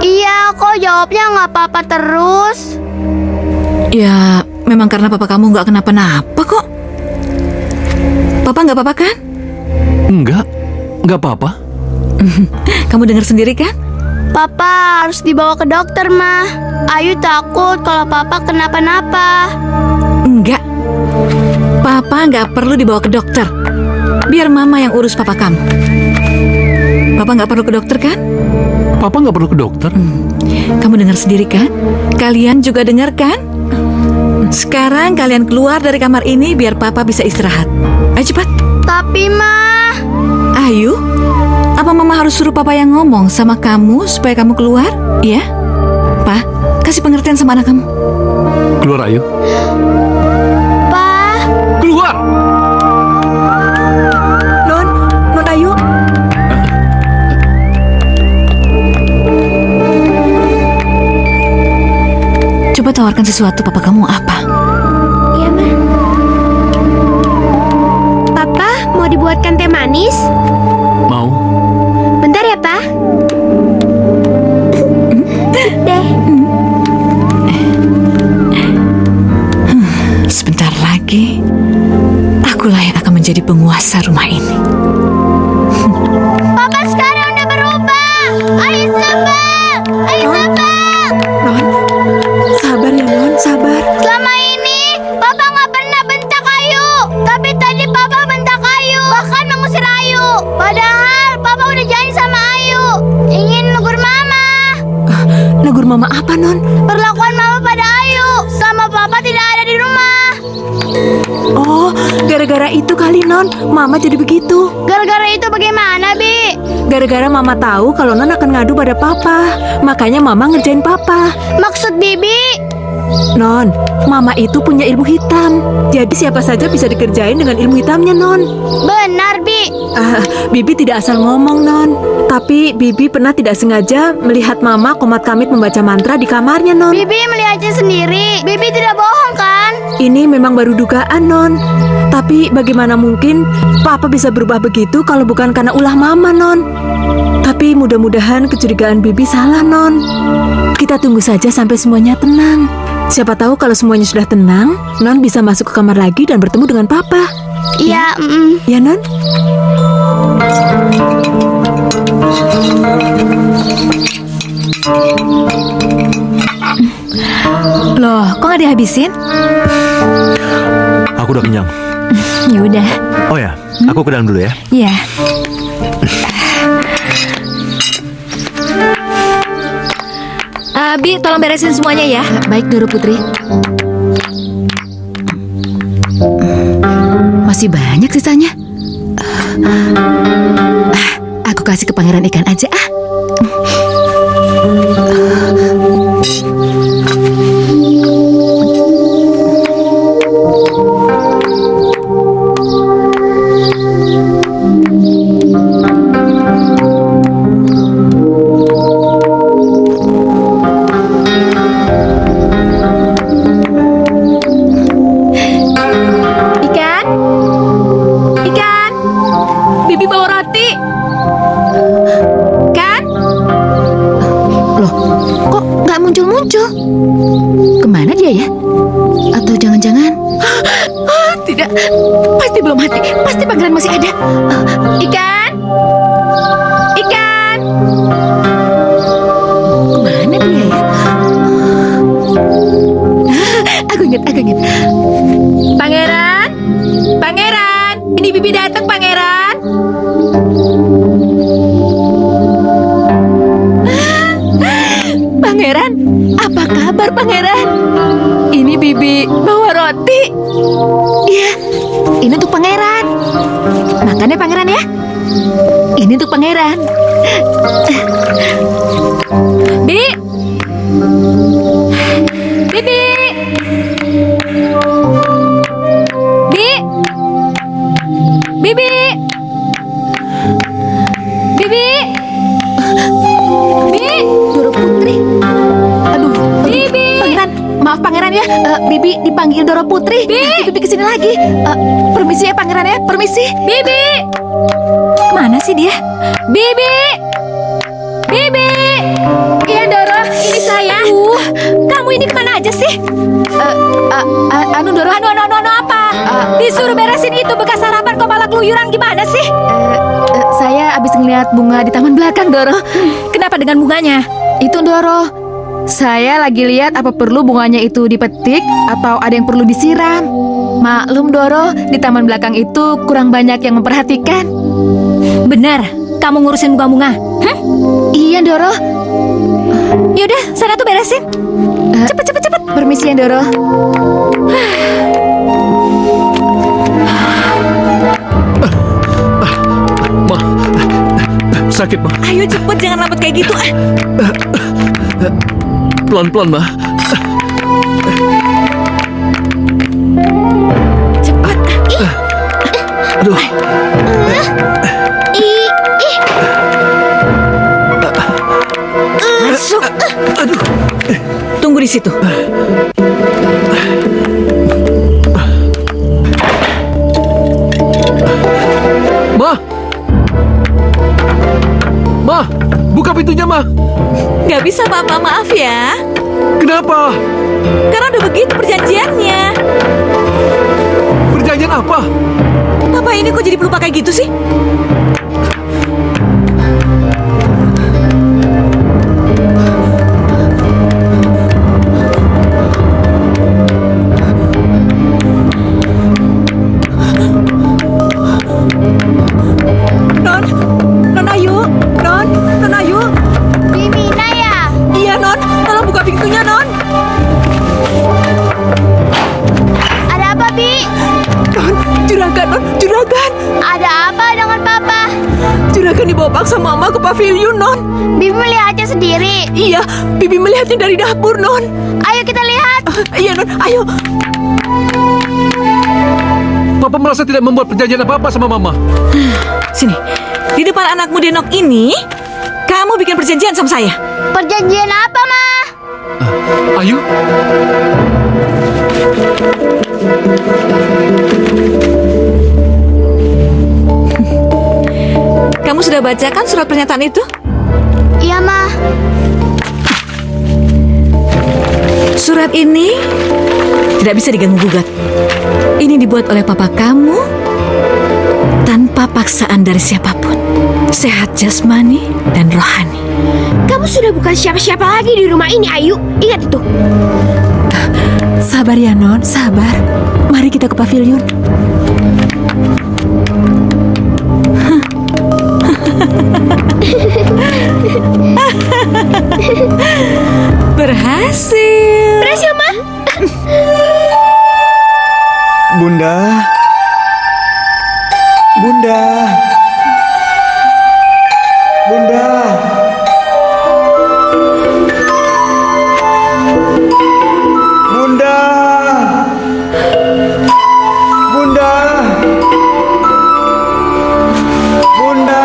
Iya, kok jawabnya nggak apa-apa terus? Ya, memang karena papa kamu nggak kenapa-napa kok. Papa nggak apa-apa kan? Enggak apa-apa. Kamu dengar sendiri kan? Papa harus dibawa ke dokter, Ma. Ayu takut kalau Papa kenapa-napa. Enggak. Papa nggak perlu dibawa ke dokter. Biar Mama yang urus papa kamu. Papa nggak perlu ke dokter kan? Papa nggak perlu ke dokter. Kamu dengar sendiri kan? Kalian juga dengar kan? Sekarang kalian keluar dari kamar ini biar Papa bisa istirahat. Ayo cepat. Tapi, Ma. Ayu, apa Mama harus suruh Papa yang ngomong sama kamu supaya kamu keluar? Ya? Pa, kasih pengertian sama anak kamu. Keluar, Ayu. Pa. Keluar! Non Ayu. Coba tawarkan sesuatu papa kamu apa? Iya, Ma. Papa, mau dibuatkan teh manis? Mau? Bentar ya, Pa. Deh. Sebentar lagi, akulah yang akan menjadi penguasa rumah ini. Papa sekarang udah berubah. Ayo sabar. Ayo sabar. Non, sabar ya Non, sabar. Selama ini Papa nggak pernah bentak Ayu, tapi tadi Papa bentak Ayu, bahkan mengusir Ayu. Padahal Papa udah janji sama Ayu, ingin negur Mama. Negur Mama apa Non? Perlakuan Mama pada Ayu, sama Papa tidak ada di rumah. Oh, gara-gara itu kali Non, Mama jadi begitu. Gara-gara itu bagaimana, Bi? Gara-gara Mama tahu kalau Non akan ngadu pada Papa, makanya Mama ngerjain Papa. Maksud Bibi? Non, Mama itu punya ilmu hitam. Jadi siapa saja bisa dikerjain dengan ilmu hitamnya, Non. Benar, Bi. Bibi tidak asal ngomong, Non. Tapi Bibi pernah tidak sengaja melihat Mama komat kamit membaca mantra di kamarnya, Non. Bibi melihatnya sendiri. Bibi tidak bohong, kan? Ini memang baru dugaan, Non. Tapi bagaimana mungkin Papa bisa berubah begitu kalau bukan karena ulah Mama, Non. Tapi mudah-mudahan kecurigaan Bibi salah, Non. Kita tunggu saja sampai semuanya tenang. Siapa tahu kalau semuanya sudah tenang, Non bisa masuk ke kamar lagi dan bertemu dengan Papa. Iya, Ya, Non? Loh, kok nggak dihabisin? Aku udah kenyang. Ya udah. Oh ya, aku ke dalam dulu ya. Ya. Bi, tolong beresin semuanya ya. Baik, Doro Putri. Masih banyak sisanya. Aku kasih ke pangeran ikan aja ah. Kemana dia ya? Atau jangan-jangan tidak, pasti belum mati. Pasti pangeran masih ada. Ikan, ikan, kemana dia ya? Aku ingat. Pangeran, pangeran, ini Bibi datang, pangeran. Pangeran, apa kabar pangeran? Ini Bibi bawa roti. Iya, ini untuk pangeran. Makan ya pangeran ya. Ini untuk pangeran. Bi, Bibi, Bi, Bibi, Bibi, Bi, Doro Putri. Aduh, Bibi. Pangeran, maaf pangeran ya. Bibi dipanggil Doro Putri. Bibi kesini lagi. Permisi ya pangeran ya. Permisi. Bibi. Mana sih dia? Bibi. Bibi. Iya Doro, ini saya. Kamu ini kemana aja sih? Anu Doro, anu apa? Disuruh beresin itu bekas sarapan kok malah keluyuran gimana sih? Saya habis ngeliat bunga di taman belakang Doro. Kenapa dengan bunganya? Itu Doro, saya lagi lihat apa perlu bunganya itu dipetik atau ada yang perlu disiram. Maklum Doro, di taman belakang itu kurang banyak yang memperhatikan. Benar, kamu ngurusin bunga-bunga? Iya Doro. Yaudah, sana tuh beresin. Cepet. Permisi ya Doro. Ma, sakit ma. Ayo cepet, jangan lambat kayak gitu. Pelan-pelan ma. Cepet. Aduh. Masuk. Aduh. Tunggu di situ. Ma. Ma, buka pintunya ma. Gak bisa Papa, maaf ya. Kenapa? Karena udah begitu perjanjiannya. Perjanjian apa? Papa ini kok jadi pelupa kayak gitu sih? Non Ayu. Non Ayu. Bibi Naya. Iya Non, tolong buka pintunya Non. Ada apa, Bi? Non, juragan. Ada apa dengan Papa? Juragan dibawa paksa Mama ke pavilion Non. Bibi melihatnya sendiri. Iya, Bibi melihatnya dari dapur Non. Ayo kita lihat. Iya Non, ayo. Papa merasa tidak membuat perjanjian apa-apa sama mama. Sini, di depan anakmu Denok ini, kamu bikin perjanjian sama saya. Perjanjian apa, Ma? Ayu. Kamu sudah bacakan surat pernyataan itu? Iya, Ma. Surat ini tidak bisa diganggu-gugat. Ini dibuat oleh papa kamu tanpa paksaan dari siapapun. Sehat jasmani dan rohani. Kamu sudah bukan siapa-siapa lagi di rumah ini, Ayu. Ingat itu. Sabar ya Non, sabar. Mari kita ke pavilion. Bunda. Bunda. Bunda. Bunda. Bunda.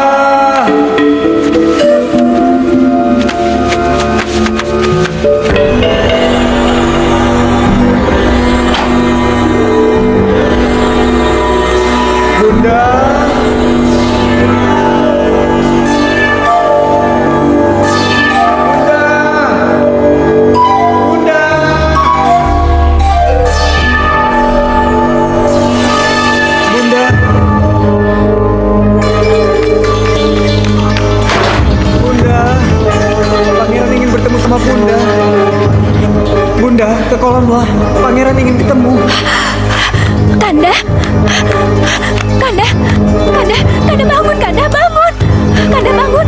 Bunda, ke kolamlah. Pangeran ingin ketemu. Kanda, Kanda, Kanda, Kanda bangun, Kanda bangun, Kanda bangun.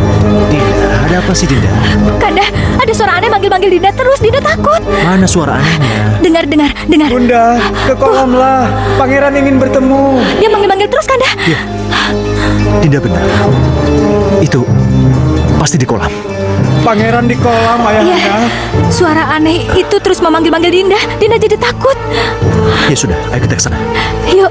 Dinda, ada apa sih Dinda? Kanda, ada suara aneh manggil-manggil Dinda terus. Dinda takut. Mana suara anehnya? Dengar, dengar, dengar. Bunda, ke kolamlah. Pangeran ingin bertemu. Dia manggil-manggil terus, Kanda. Iya, Dinda benar. Itu pasti di kolam. Pangeran di kolam, ayahanda. Iya, suara aneh itu terus memanggil-manggil Dinda. Dinda jadi takut. Ya sudah, ayo kita ke sana. Yuk.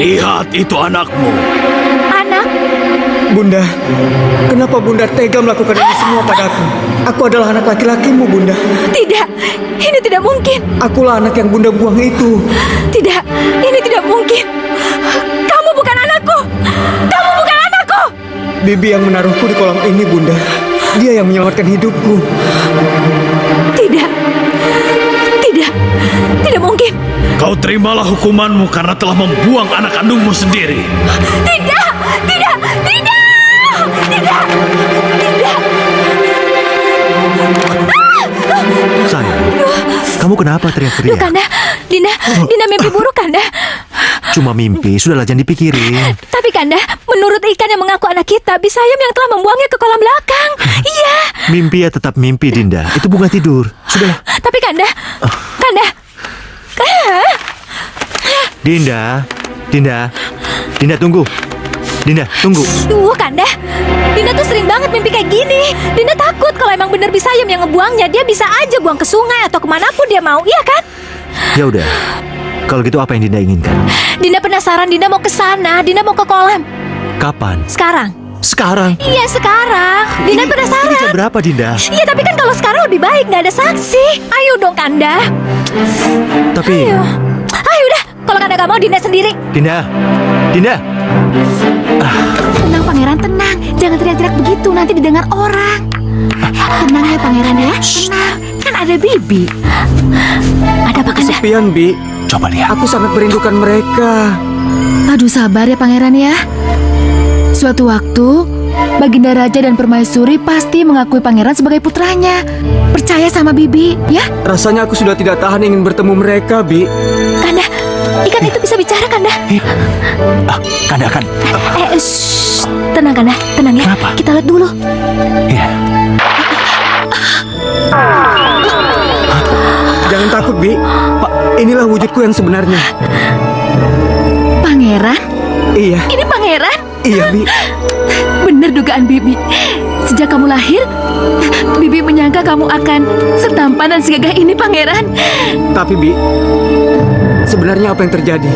Lihat, itu anakmu. Anak? Bunda, kenapa Bunda tega melakukan ini semua padaku? Aku adalah anak laki-lakimu, Bunda. Tidak, ini tidak mungkin. Akulah anak yang Bunda buang itu. Tidak, ini tidak mungkin. Kamu bukan anakku. Kamu bukan anakku. Bibi yang menaruhku di kolam ini, Bunda. Dia yang menyelamatkan hidupku. Tidak. Tidak. Tidak mungkin. Kau terimalah hukumanmu karena telah membuang anak kandungmu sendiri. Tidak. Tidak. Tidak. Tidak. Tidak. Sayang, kamu kenapa Duh, teriak-teriak? Kanda. Dinda mimpi buruk, Kanda. Cuma mimpi, sudahlah jangan dipikirin. Tapi Kanda, menurut ikan yang mengaku anak kita, Bisayam yang telah membuangnya ke kolam belakang. Iya. Mimpi ya tetap mimpi, Dinda. Itu bunga tidur. Sudahlah. Tapi Kanda, Dinda tunggu. Dinda, tunggu. Kanda, Dinda tuh sering banget mimpi kayak gini. Dinda takut kalau emang bener Bisayam yang ngebuangnya, dia bisa aja buang ke sungai atau kemanapun dia mau, iya kan? Ya udah. Kalau gitu apa yang Dinda inginkan? Dinda penasaran, Dinda mau ke sana, Dinda mau ke kolam. Kapan? Sekarang. Sekarang. Iya, sekarang. Dinda penasaran. Ini jam berapa, Dinda? Iya, tapi kan kalau sekarang lebih baik, nggak ada saksi. Ayo dong, Kanda. Tapi Ayo udah, kalau Kanda nggak mau, Dinda sendiri. Dinda. Tenang Pangeran, tenang. Jangan teriak-teriak begitu, nanti didengar orang. Tenang ya Pangeran ya, tenang. Kan ada Bibi. Ada apa Kanda? Kesepian, Bi. Coba lihat. Aku sangat merindukan mereka. Aduh sabar ya Pangeran ya. Suatu waktu, Baginda Raja dan Permaisuri pasti mengakui Pangeran sebagai putranya. Percaya sama Bibi, ya? Rasanya aku sudah tidak tahan ingin bertemu mereka, Bi. Kanda, ikan itu bisa bicara, Kanda. Kanda akan. Shh. Tenang, Kanda. Tenang ya. Kenapa? Kita lihat dulu. Iya. Jangan takut, Bi. Inilah wujudku yang sebenarnya. Pangeran? Iya. Ini Pangeran? Iya, Bi. Bener dugaan Bibi. Sejak kamu lahir, Bibi menyangka kamu akan setampan dan segagah ini, Pangeran. Tapi, Bi, sebenarnya apa yang terjadi?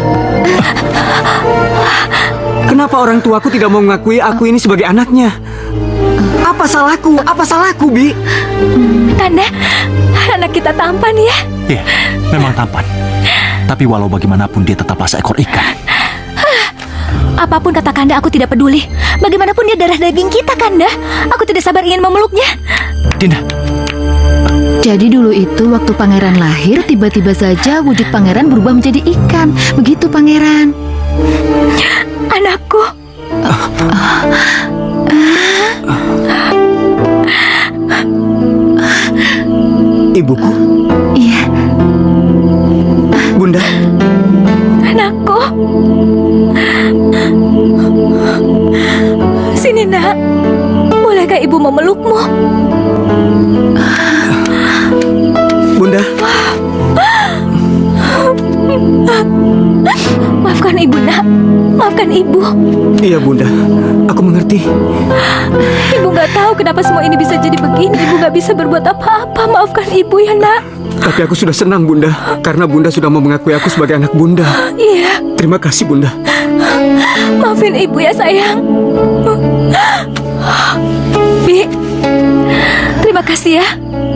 Kenapa orang tuaku tidak mau mengakui aku ini sebagai anaknya? Apa salahku? Apa salahku, Bi? Kanda, anak kita tampan ya. Iya, memang tampan. Tapi walau bagaimanapun dia tetaplah seekor ikan. Apapun kata Kanda, aku tidak peduli. Bagaimanapun dia darah daging kita, Kanda. Aku tidak sabar ingin memeluknya. Dinda, Jadi dulu itu waktu pangeran lahir, tiba-tiba saja wujud pangeran berubah menjadi ikan. Begitu pangeran. Anakku. Ibuku? Iya. Bunda? Anakku. Sini, Nak. Bolehkah ibu memelukmu? Bunda? Maafkan ibu, Nak. Maafkan ibu. Iya, Bunda. Aku mengerti. Ibu nggak tahu kenapa semua ini bisa jadi begini. Ibu nggak bisa berbuat apa-apa. Maafkan ibu ya, Nak. Tapi aku sudah senang, Bunda. Karena Bunda sudah mau mengakui aku sebagai anak Bunda. Iya. Terima kasih, Bunda. Maafin ibu ya, sayang. Bi, terima kasih ya.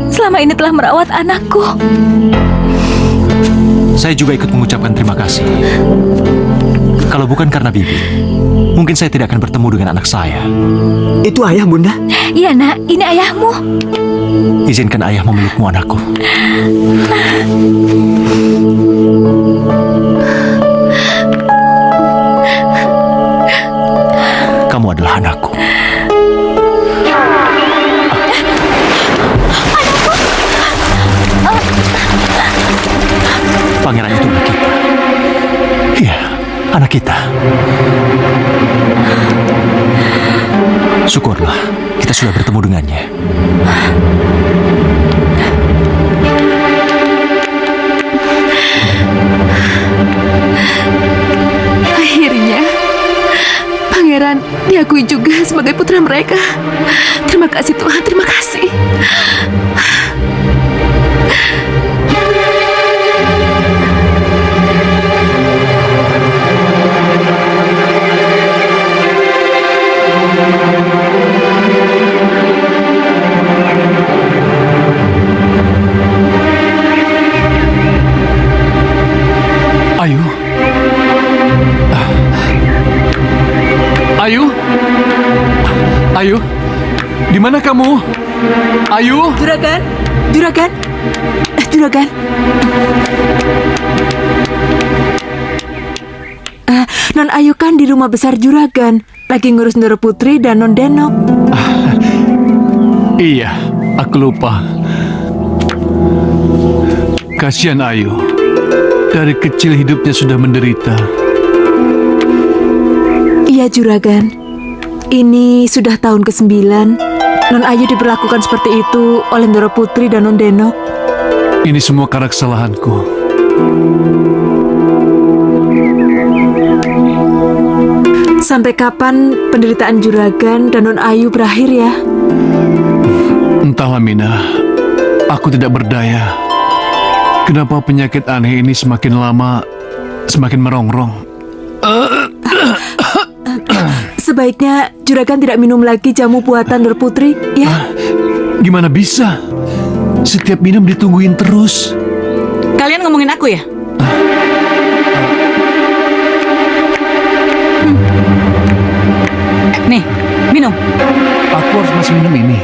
Selama ini telah merawat anakku. saya juga ikut mengucapkan terima kasih. Kalau bukan karena Bibi, mungkin saya tidak akan bertemu dengan anak saya. Itu ayah, Bunda? Iya, Nak. Ini ayahmu. Izinkan ayah memelukmu, anakku. Kamu adalah anakku. Pangeran itu anak kita. Iya, anak kita. Syukurlah, kita sudah bertemu dengannya. Akhirnya, pangeran diakui juga sebagai putra mereka. Terima kasih Tuhan, terima kasih. Ayu. Ayu. Ayu. Di mana kamu? Ayu. Juragan, Juragan, Juragan. Non Ayu kan di rumah besar Juragan, lagi ngurus Ndoro Putri dan Non Denok. Iya, aku lupa. Kasihan Ayu. Dari kecil hidupnya sudah menderita. Iya Juragan, ini sudah tahun ke-9. Non Ayu diperlakukan seperti itu oleh Ndoro Putri dan Non Denok. Ini semua karena kesalahanku. Sampai kapan penderitaan Juragan dan Non Ayu berakhir ya? Entahlah Mina, aku tidak berdaya. Kenapa penyakit aneh ini semakin lama semakin merongrong? Sebaiknya Juragan tidak minum lagi jamu buatan Ndoro Putri, ya? Gimana bisa? Setiap minum ditungguin terus. Kalian ngomongin aku ya? Nih, minum. Aku harus masih minum ini.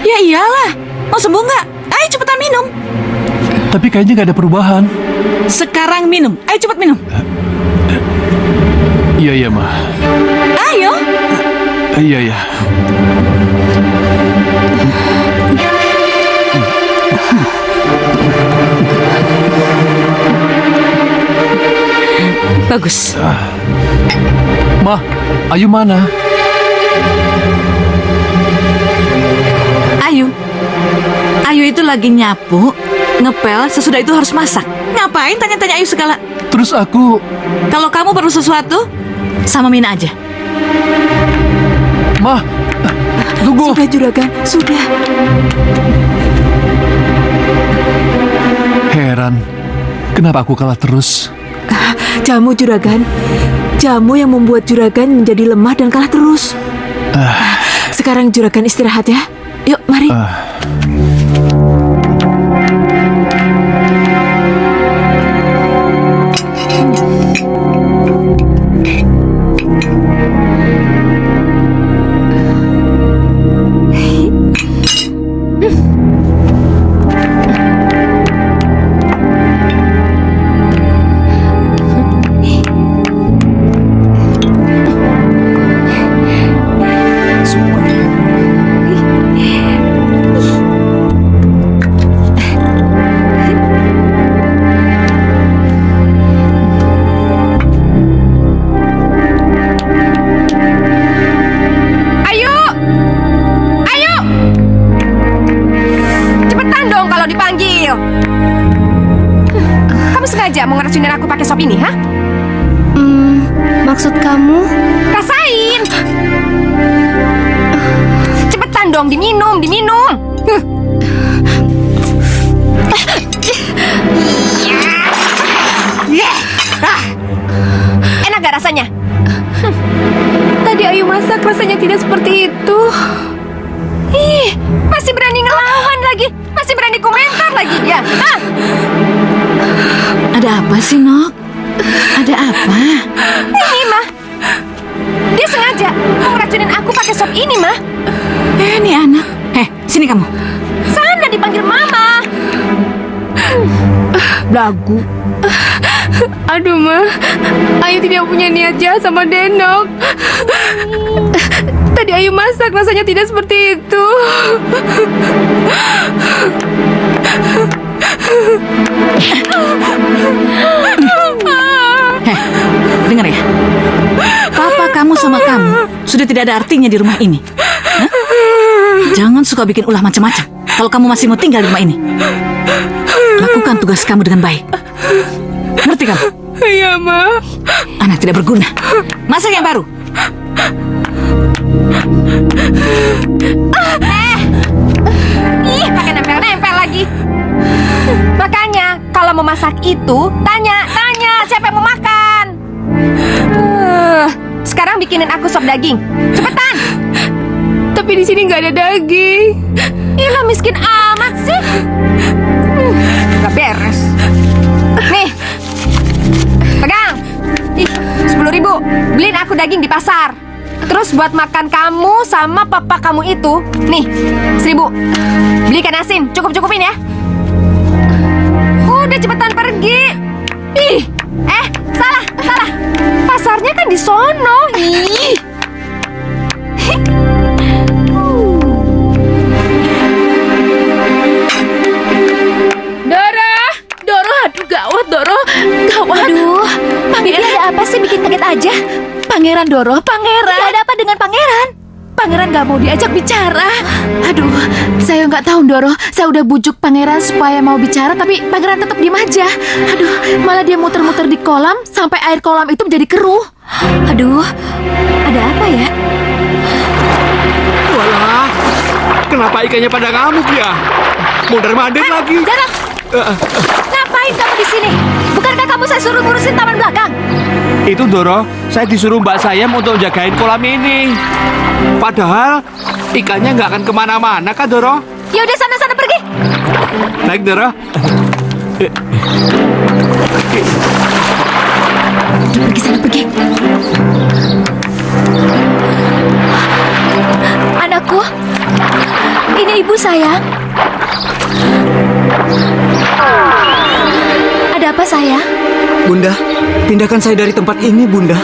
Ya iyalah, mau sembuh nggak? Ayo cepetan minum. Tapi kayaknya gak ada perubahan. Sekarang minum, ayo cepat minum. Iya, iya, Ma. Ayo. Iya, iya. Bagus. Ma, Ayu mana? Ayu itu lagi nyapu, ngepel, sesudah itu harus masak. Ngapain tanya-tanya Ayu segala? Terus aku... Kalau kamu perlu sesuatu, sama Mina aja. Ma, tunggu. Sudah Juragan, sudah. Heran, kenapa aku kalah terus? Jamu juragan. Jamu yang membuat juragan menjadi lemah dan kalah terus. Sekarang juragan istirahat ya. Yuk, mari. Mau ngeracunin aku pakai sop ini, ha? Maksud kamu? Rasain! Cepetan dong, diminum. Enak gak rasanya? Tadi Ayu masak rasanya tidak seperti itu. Ih, masih berani ngelawan lagi. Masih berani komentar lagi, ya? Hah? Ada apa sih, Nok? Ada apa? Ini, Mah. Dia sengaja mau ngeracunin aku pakai sop ini, Mah. Ini anak. Sini kamu. Sana dipanggil Mama. Belagu. Aduh, Ma. Ayu tidak punya niat jahat sama Denok. Tadi Ayu masak rasanya tidak seperti itu. Dengar ya. Papa kamu sama kamu sudah tidak ada artinya di rumah ini. Hah? Jangan suka bikin ulah macam-macam. Kalau kamu masih mau tinggal di rumah ini, lakukan tugas kamu dengan baik. Ngerti kamu? Iya, Ma. Anak tidak berguna. Masak yang baru. Ih, pakai nempel-nempel lagi. Makanya, kalau mau masak itu, tanya siapa yang mau makan. Sekarang bikinin aku sop daging. Cepetan. Tapi di sini nggak ada daging. Ih, lo miskin amat sih. Gak beres. Nih, pegang. Ih, 10.000. Beliin aku daging di pasar. Terus buat makan kamu sama papa kamu itu, nih, 1.000. Beli ikan asin, cukup-cukupin ya. Udah cepetan pergi. Ih, salah. Pasarnya kan di sono. Ih. Doro, aduh gawat, Doro. Gawat. Aduh, Bibi ada apa sih bikin kaget aja? Pangeran, Doro, pangeran. Ada apa dengan pangeran? Pangeran gak mau diajak bicara. Aduh, saya nggak tahu, Doro. Saya udah bujuk pangeran supaya mau bicara, tapi pangeran tetap diem aja. Aduh, malah dia muter-muter di kolam sampai air kolam itu menjadi keruh. Aduh, ada apa ya? Walah, kenapa ikannya pada ngamuk ya? Mondar-mandir lagi. Dara, ngapain kamu di sini? Bukankah kamu saya suruh ngurusin taman belakang? Itu Doro, saya disuruh Mbak Sayam untuk jagain kolam ini. Padahal ikannya nggak akan kemana-mana kan Doro? Ya udah sana pergi. Baik Doro. Pergi sana pergi. Anakku, ini ibu sayang. Ada apa sayang? Bunda, pindahkan saya dari tempat ini Bunda.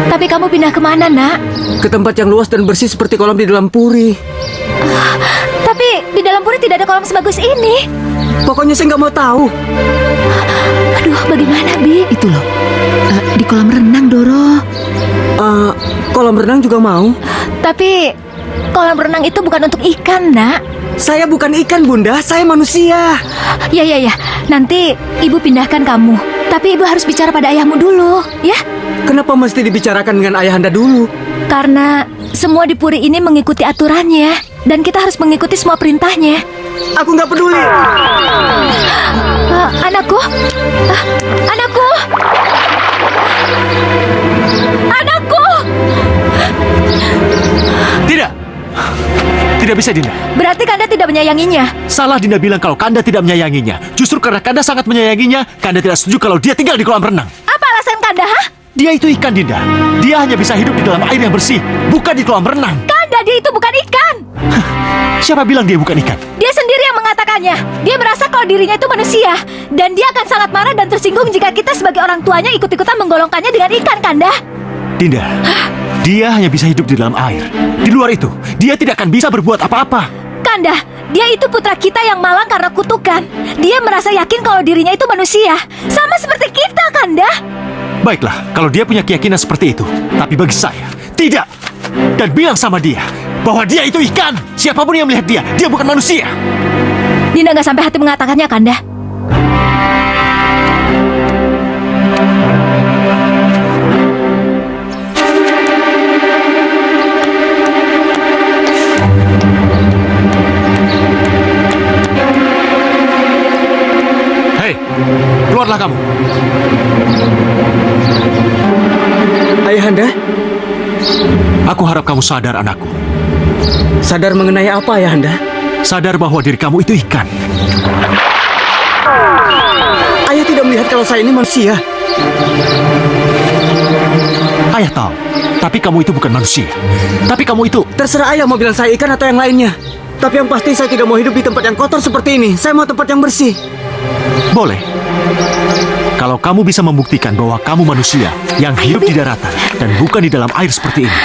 Tapi kamu pindah kemana nak? Ke tempat yang luas dan bersih seperti kolam di dalam puri. Tapi di dalam puri tidak ada kolam sebagus ini. Pokoknya saya nggak mau tahu. Aduh, bagaimana Bi? Itu loh, di kolam renang, Doro. Kolam renang juga mau. Tapi kolam renang itu bukan untuk ikan nak. Saya bukan ikan Bunda, saya manusia. Ya. Nanti ibu pindahkan kamu. Tapi ibu harus bicara pada ayahmu dulu, ya? Kenapa mesti dibicarakan dengan ayahanda dulu? Karena semua di puri ini mengikuti aturannya. Dan kita harus mengikuti semua perintahnya. Aku nggak peduli. Anakku, Anakku! Anakku! Tidak. Tidak bisa, Dinda. Berarti Kanda tidak menyayanginya. Salah Dinda bilang kalau Kanda tidak menyayanginya. Justru karena Kanda sangat menyayanginya, Kanda tidak setuju kalau dia tinggal di kolam renang. Apa alasan Kanda, ha? Dia itu ikan, Dinda. Dia hanya bisa hidup di dalam air yang bersih, bukan di kolam renang. Kanda, dia itu bukan ikan. Siapa bilang dia bukan ikan? Dia sendiri yang mengatakannya. Dia merasa kalau dirinya itu manusia. Dan dia akan sangat marah dan tersinggung jika kita sebagai orang tuanya ikut-ikutan menggolongkannya dengan ikan, Kanda. Dinda, dia hanya bisa hidup di dalam air. Di luar itu, dia tidak akan bisa berbuat apa-apa. Kanda, dia itu putra kita yang malang karena kutukan. Dia merasa yakin kalau dirinya itu manusia. Sama seperti kita, Kanda. Baiklah, kalau dia punya keyakinan seperti itu. Tapi bagi saya, tidak. Dan bilang sama dia bahwa dia itu ikan. Siapapun yang melihat dia bukan manusia. Dinda nggak sampai hati mengatakannya, Kanda. Hei, keluarlah kamu. Ayahanda, Aku harap kamu sadar, anakku. sadar mengenai apa, Ayahanda? Sadar bahwa diri kamu itu ikan. Ayah tidak melihat kalau saya ini manusia. Ayah tahu, tapi kamu itu bukan manusia. Tapi kamu itu... Terserah ayah mau bilang saya ikan atau yang lainnya. Tapi yang pasti saya tidak mau hidup di tempat yang kotor seperti ini. Saya mau tempat yang bersih. Boleh. Kalau kamu bisa membuktikan bahwa kamu manusia yang hidup di daratan dan bukan di dalam air seperti ini.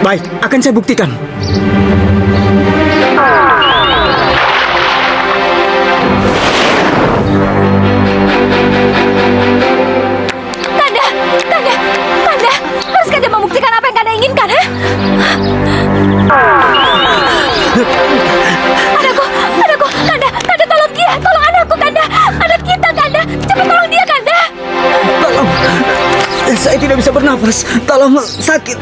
Baik, akan saya buktikan. Kanda, harus Kanda membuktikan apa yang Kanda inginkan, ha? Anakku, Kanda tolong dia, tolong anakku, Kanda, anak kita, Kanda, cepat tolong dia, Kanda. Tolong, saya tidak bisa bernafas. Tolong, sakit.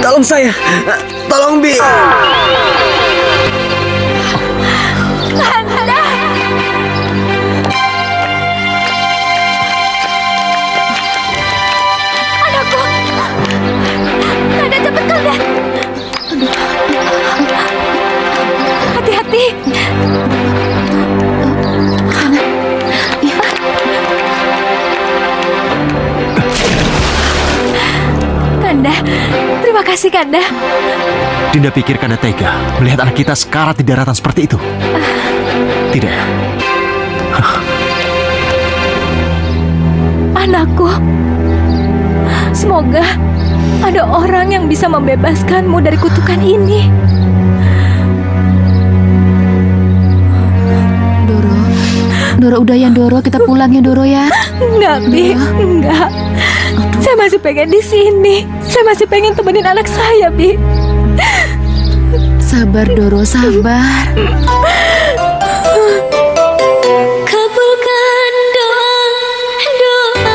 Tolong saya. Tolong, Bi. Kanda. Anakku. Kanda, cepat, Kanda. Hati-hati. Kanda, terima kasih, Kanda. Dinda pikir Kanda tega melihat anak kita sekarat di daratan seperti itu. Tidak. Anakku, semoga ada orang yang bisa membebaskanmu dari kutukan ini. Doro, udah ya Doro, kita pulang ya Doro ya. Enggak, Bi, enggak. Saya masih pengen di sini. Saya masih pengen temenin anak saya, Bi. Sabar Doro, sabar. Kabulkan doa-doaku,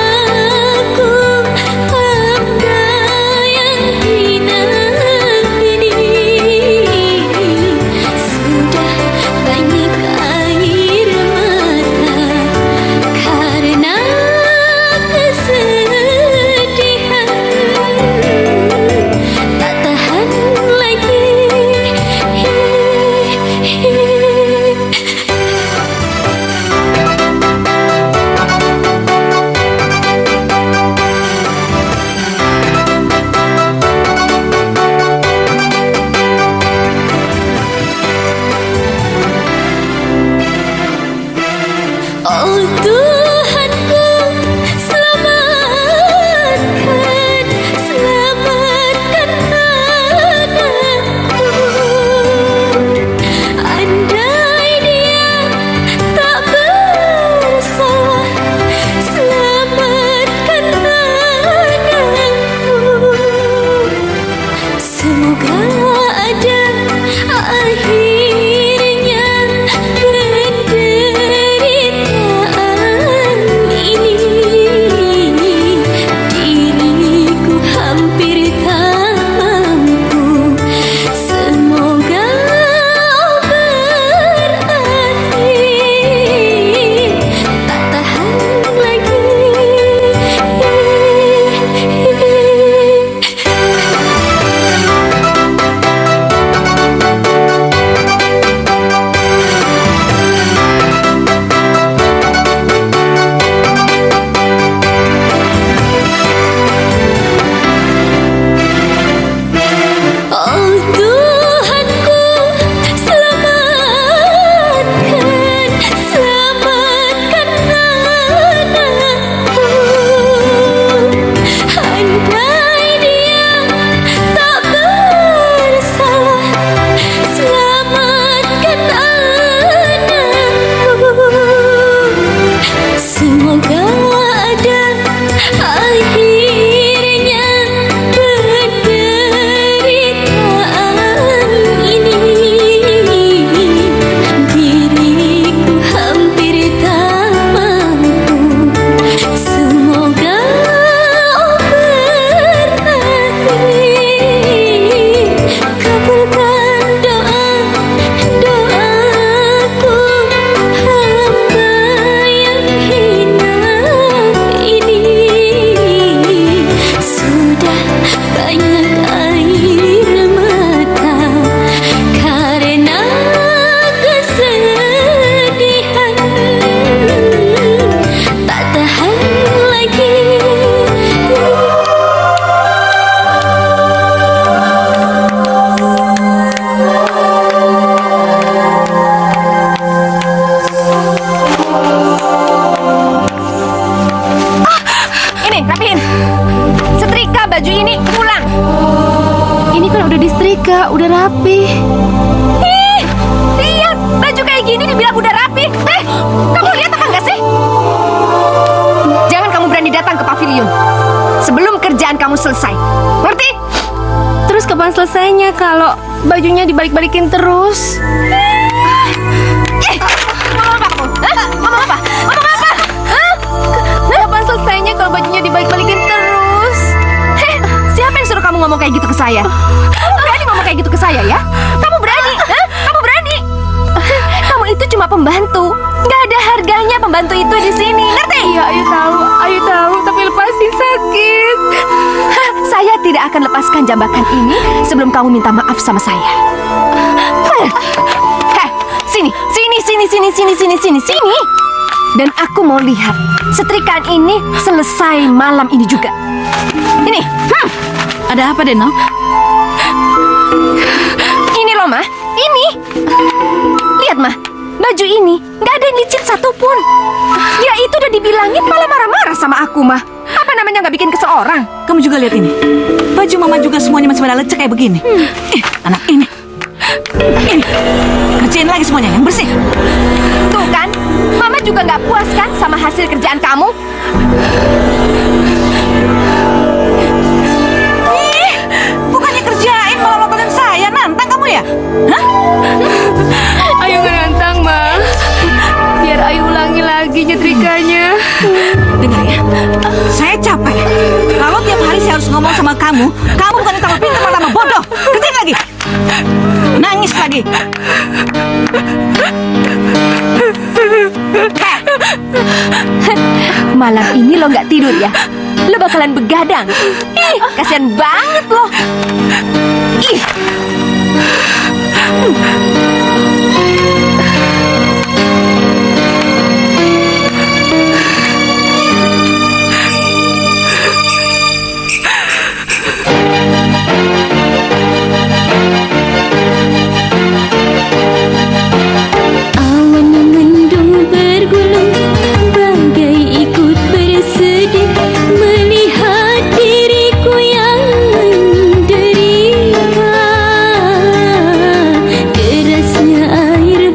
hamba yang hinang ini. Sudah banyak air mata karena kesedihan. Tak tahan lagi. Setrika baju ini pulang. Ini kan udah disetrika, udah rapi. Ih, lihat baju kayak gini dibilang udah rapi. Kamu lihat apa enggak sih? Jangan kamu berani datang ke pavilion sebelum kerjaan kamu selesai. Ngerti? Terus kapan selesainya kalau bajunya dibalik-balikin terus? Ngomong apa kamu? Hah? Ngomong apa? Ngomong apa? Hah? Kapan selesainya kalau bajunya dibalik-balikin terus? Siapa yang suruh kamu ngomong kayak gitu ke saya? Kamu berani ngomong kayak gitu ke saya ya? Kamu berani? Hah? Kamu berani? Kamu itu cuma pembantu. Nggak ada harganya pembantu itu di sini. Ngerti? Iya, Ayu tahu, tapi lepasin sakit. Saya tidak akan lepaskan jambakan ini sebelum kamu minta maaf sama saya. Sini. Dan aku mau lihat setrikaan ini selesai malam ini juga. Ini. Ada apa, Deno? Ini loh, Mah. Ini. Lihat, Mah. Baju ini nggak ada yang licin satupun. Dia itu udah dibilangin malah marah-marah sama aku, Mah. Apa namanya nggak bikin kesel orang? Kamu juga lihat ini. Baju Mama juga semuanya masih pada lecek kayak begini. Anak ini. Kerjain lagi semuanya yang bersih. Tuh kan, Mama juga nggak puas kan sama hasil kerjaan kamu? Bukannya kerjain malah nontonin saya. Nantang kamu ya? Hah? Ayu ngerantang, Ma. Biar Ayu ulangi lagi nyetrikanya. Dengar ya, saya capek. Kalau tiap hari saya harus ngomong sama kamu bukan tambah pintar malah tambah bodoh. Kerjain lagi. Nangis lagi. Malam ini lo nggak tidur ya? Lo bakalan begadang. Ih, kasihan banget lo. Ih. Awan mendung bergulung bagai ikut bersedih melihat diriku yang menderita. Derasnya air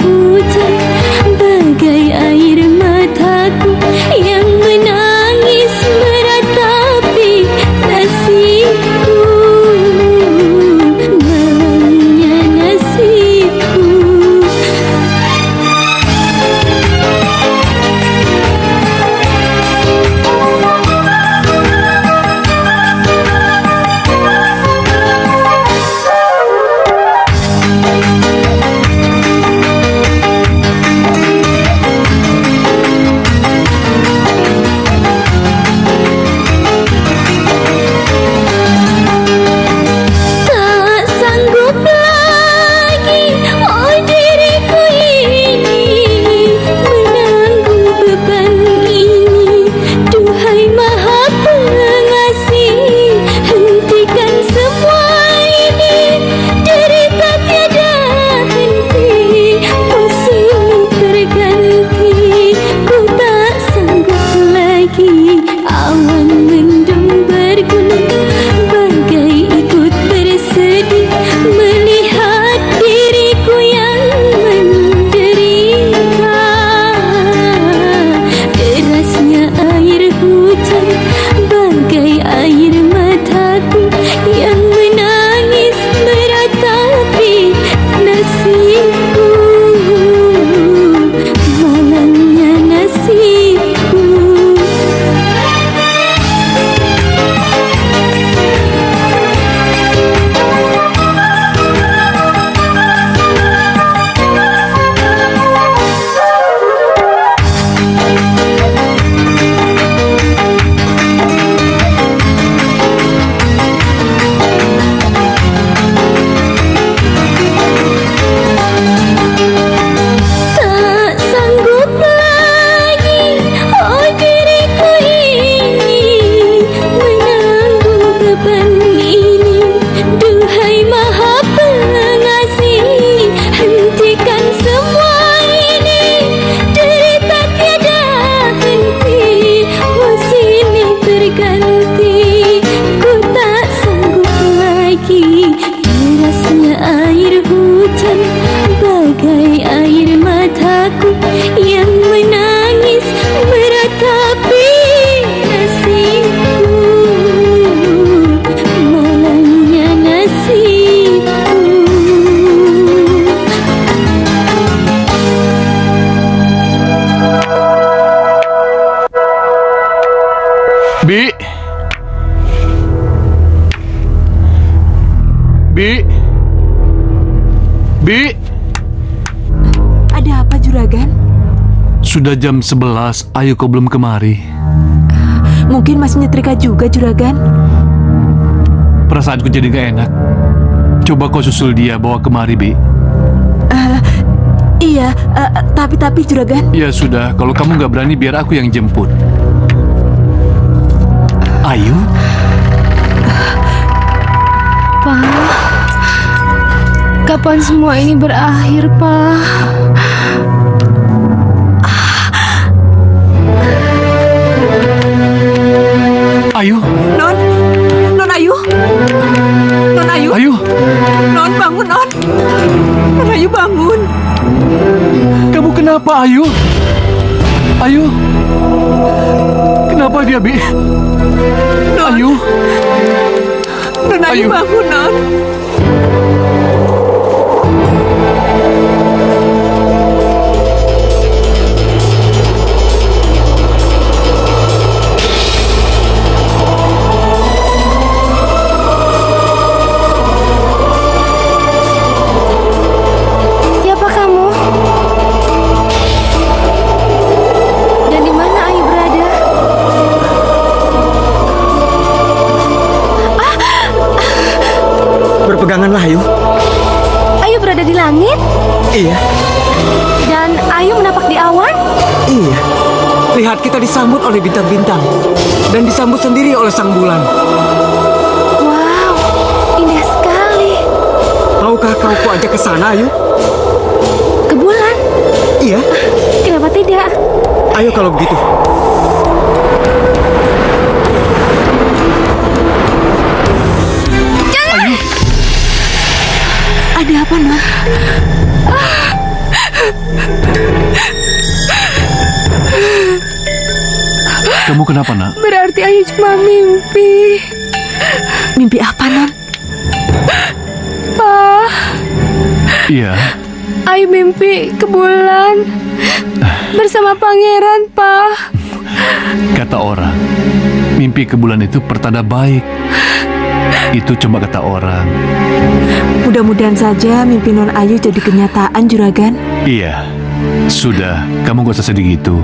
Bi. Bi. Ada apa, Juragan? Sudah jam 11, Ayu kok belum kemari? Mungkin masih nyetrika juga, Juragan. Perasaanku jadi gak enak. Coba kau susul dia bawa kemari, Bi. Iya, tapi Juragan. Ya sudah, kalau kamu gak berani biar aku yang jemput. Ayu? Pak, kapan semua ini berakhir, Pak? Ayu? Non Ayu. Non Ayu. Ayu? Non, bangun, Non. Non Ayu, bangun. Kamu kenapa, Ayu? Ayu? Kenapa dia, Bi? Ayu? Non Ayu, Ayu. bangun, Non. Siapa kamu? Dan di mana Ayu berada? Berpeganganlah, Ayu. Ayu berada di langit? Iya, Dan Ayu menapak di awan? iya. Lihat, kita disambut oleh bintang-bintang. Dan disambut sendiri oleh sang bulan. Wow, indah sekali. Tahukah kau ku ajak ke sana, Ayu? Ke bulan? Iya. Kenapa tidak? Ayo kalau begitu. Ada apa, Non? Kamu kenapa, nak? Berarti Ayu cuma mimpi. Mimpi apa, Non? Pak, Iya. Ayu mimpi ke bulan bersama pangeran, Pak. Kata orang, mimpi ke bulan itu pertanda baik. Itu cuma kata orang. Mudah-mudahan saja mimpi Non Ayu jadi kenyataan, Juragan. Iya. Sudah, kamu gak usah sedih gitu.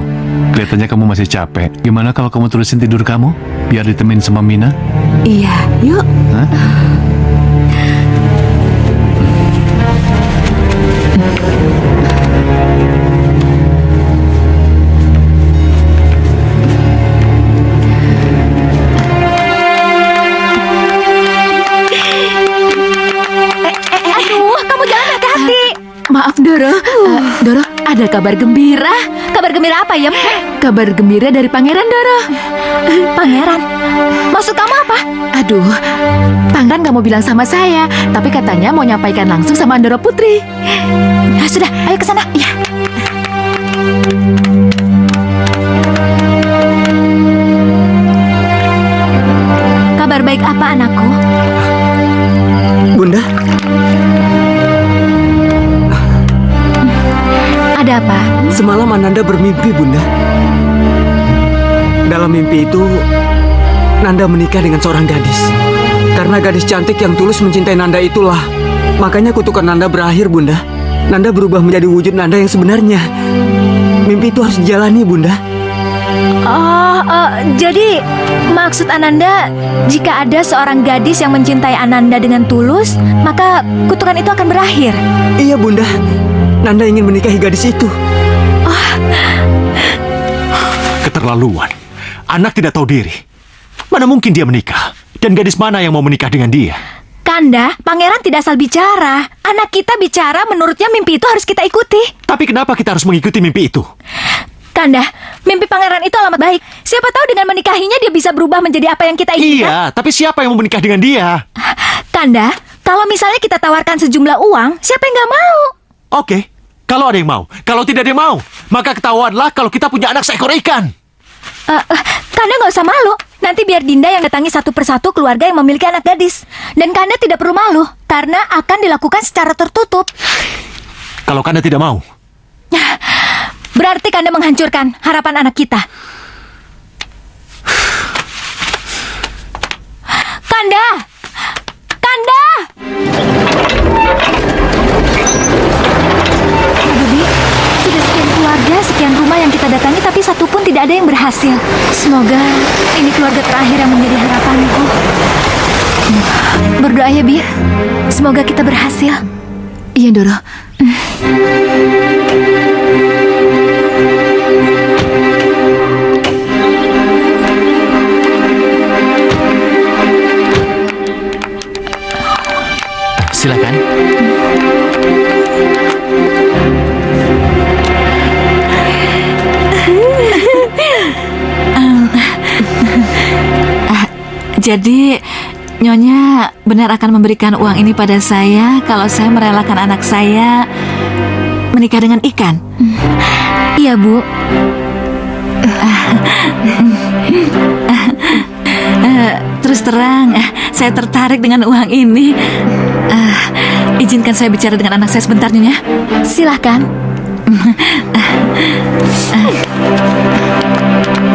Kelihatannya kamu masih capek. Gimana kalau kamu terusin tidur kamu? Biar ditemenin sama Mina. Iya, yuk. Hah? Aduh, kamu jangan hati-hati. Maaf, Doro. Doro, ada kabar gembira. Kabar gembira apa, Yem? Kabar gembira dari Pangeran, Doro. Pangeran? Maksud kamu apa? Aduh, Pangeran nggak mau bilang sama saya, tapi katanya mau nyampaikan langsung sama Andoro Putri. Ah, sudah, ayo ke sana. Ya. Kabar baik apa, anakku? Bunda, Ada apa? semalam Ananda bermimpi, Bunda. Dalam mimpi itu, Nanda menikah dengan seorang gadis. Karena gadis cantik yang tulus mencintai Nanda itulah, makanya kutukan Nanda berakhir, Bunda. Nanda berubah menjadi wujud Nanda yang sebenarnya. Mimpi itu harus dijalani, Bunda. Jadi maksud Ananda, jika ada seorang gadis yang mencintai Ananda dengan tulus, maka kutukan itu akan berakhir. Iya, Bunda. Nanda ingin menikahi gadis itu. Keterlaluan. Anak tidak tahu diri. Mana mungkin dia menikah? Dan gadis mana yang mau menikah dengan dia? Kanda, pangeran tidak asal bicara. Anak kita bicara, menurutnya mimpi itu harus kita ikuti. Tapi kenapa kita harus mengikuti mimpi itu? Kanda, mimpi pangeran itu amat baik. Siapa tahu dengan menikahinya dia bisa berubah menjadi apa yang kita inginkan. Iya, tapi siapa yang mau menikah dengan dia? Kanda, kalau misalnya kita tawarkan sejumlah uang, siapa yang nggak mau? Oke, kalau ada yang mau. Kalau tidak ada yang mau, maka ketahuanlah kalau kita punya anak seekor ikan. Kanda nggak usah malu. Nanti biar Dinda yang datangi satu persatu keluarga yang memiliki anak gadis. Dan Kanda tidak perlu malu, karena akan dilakukan secara tertutup. Kalau Kanda tidak mau, Berarti Kanda menghancurkan harapan anak kita. Kanda! Kanda! berhasil. Semoga ini keluarga terakhir yang menjadi harapanku. Berdoa ya, Bi. Semoga kita berhasil. Iya, Doro. Silakan. Jadi Nyonya benar akan memberikan uang ini pada saya kalau saya merelakan anak saya menikah dengan ikan. Iya, Bu. Terus terang, saya tertarik dengan uang ini. Izinkan saya bicara dengan anak saya sebentar, Nyonya. Silahkan.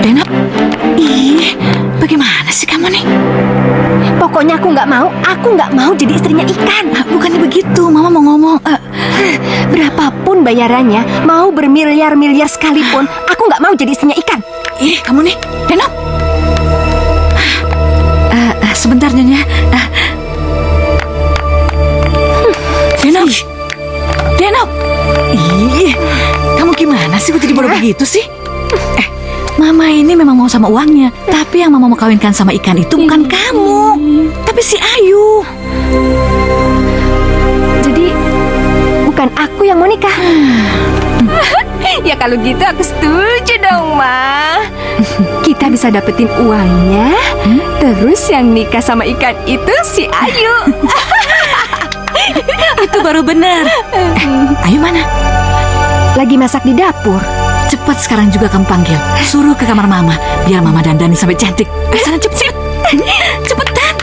Deno, bagaimana sih kamu nih? Pokoknya aku nggak mau jadi istrinya ikan. Bukannya begitu, Mama mau ngomong. Berapapun bayarannya, mau bermiliar-miliar sekalipun, aku nggak mau jadi istrinya ikan. Kamu nih, Deno. Sebentar, Nyonya. Deno. Deno. Kamu gimana sih kok jadi bodoh begitu sih? Mama ini memang mau sama uangnya, tapi yang Mama mau kawinkan sama ikan itu bukan kamu, tapi si Ayu. Jadi bukan aku yang mau nikah. Ya kalau gitu aku setuju dong, Ma. Kita bisa dapetin uangnya, terus yang nikah sama ikan itu si Ayu. Itu baru benar. Ayu mana? Lagi masak di dapur. Cepat sekarang juga kamu panggil. Suruh ke kamar Mama, biar Mama dandani sampai cantik. Sana cepet. Cepetan.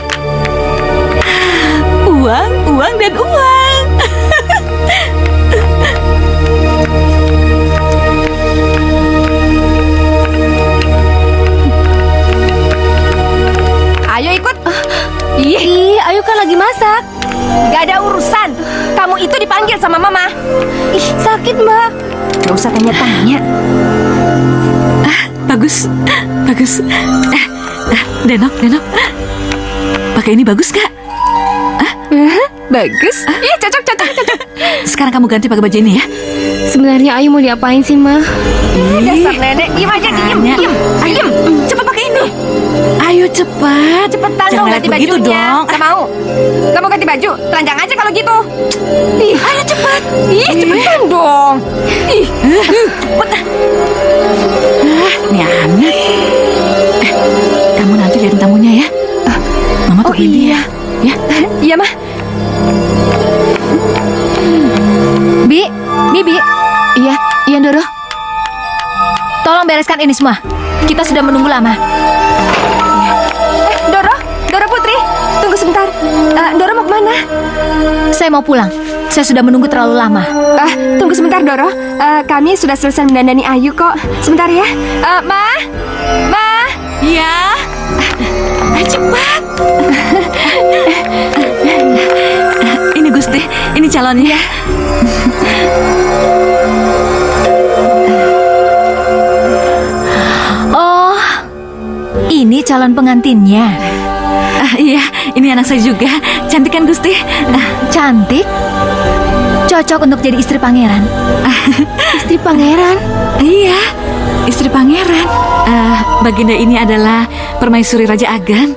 Uang dan uang. Ayo ikut. Ayo kan lagi masak. Gak ada urusan. Kamu itu dipanggil sama Mama. Sakit, Mbak. Gak usah tanya-tanya. Bagus. Deno. Pakai ini bagus gak? Bagus. Iya, cocok. Sekarang kamu ganti pakai baju ini ya. Sebenarnya Ayu mau diapain sih, Ma? Dasar nenek. Diem aja, diem. Cepat pakai ini. Ayo cepat. Cepetan dong ganti begitu bajunya. dong. Gak mau. Kamu ganti baju. Telanjang aja kalau gitu. Ayo cepat. Cepetan dong. Cepet. Ini anak. Kamu nanti lihat tamunya ya. Mama tungguin dia. Ya. Iya, Ma. Bi. Iya, Doro. Tolong bereskan ini semua. Kita sudah menunggu lama. Doro Putri, tunggu sebentar. Doro mau kemana? Saya mau pulang. Saya sudah menunggu terlalu lama. Tunggu sebentar, Doro. Kami sudah selesai mendandani Ayu kok. Sebentar ya. Ma. Iya. Cepat. Ini Gusti, ini calonnya. Oh, ini calon pengantinnya. Iya, ini anak saya juga. Cantik kan Gusti? Cantik? Cocok untuk jadi istri pangeran. Istri pangeran? Iya, istri pangeran. Baginda ini adalah permaisuri Raja Agan.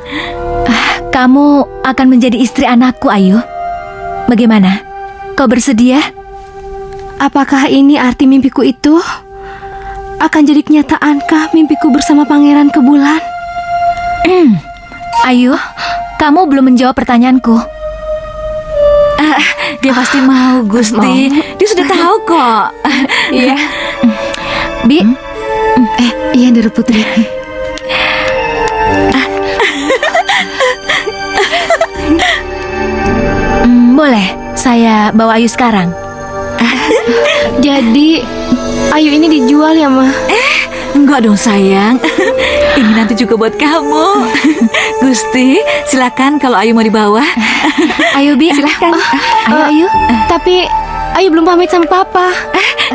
Kamu akan menjadi istri anakku, Ayu. Bagaimana? Kau bersedia? Apakah ini arti mimpiku itu? Akan jadi kenyataankah mimpiku bersama Pangeran ke bulan? Ayu, kamu belum menjawab pertanyaanku. Dia pasti mau, Gusti. Dia sudah tahu kok. Iya. Bi. Iya, Doro Putri. Boleh, saya bawa Ayu sekarang. Jadi, Ayu ini dijual ya, Ma? Enggak dong, sayang. Ini nanti juga buat kamu. Gusti, silakan kalau Ayu mau dibawa. Ayo, Bi, silakan. Ayo. Tapi Ayu belum pamit sama Papa.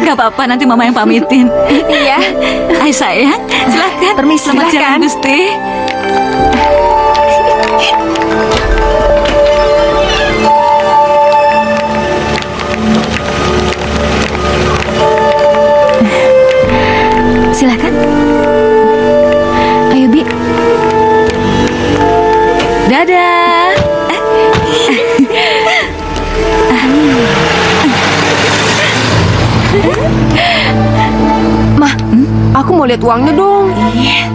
Gak apa-apa, nanti Mama yang pamitin. Iya. Ayo sayang, silakan. Permisi, Selamat silakan. jalan, Gusti. Silakan. Ayo, Bi. Dadah. Mah, aku mau lihat uangnya dong.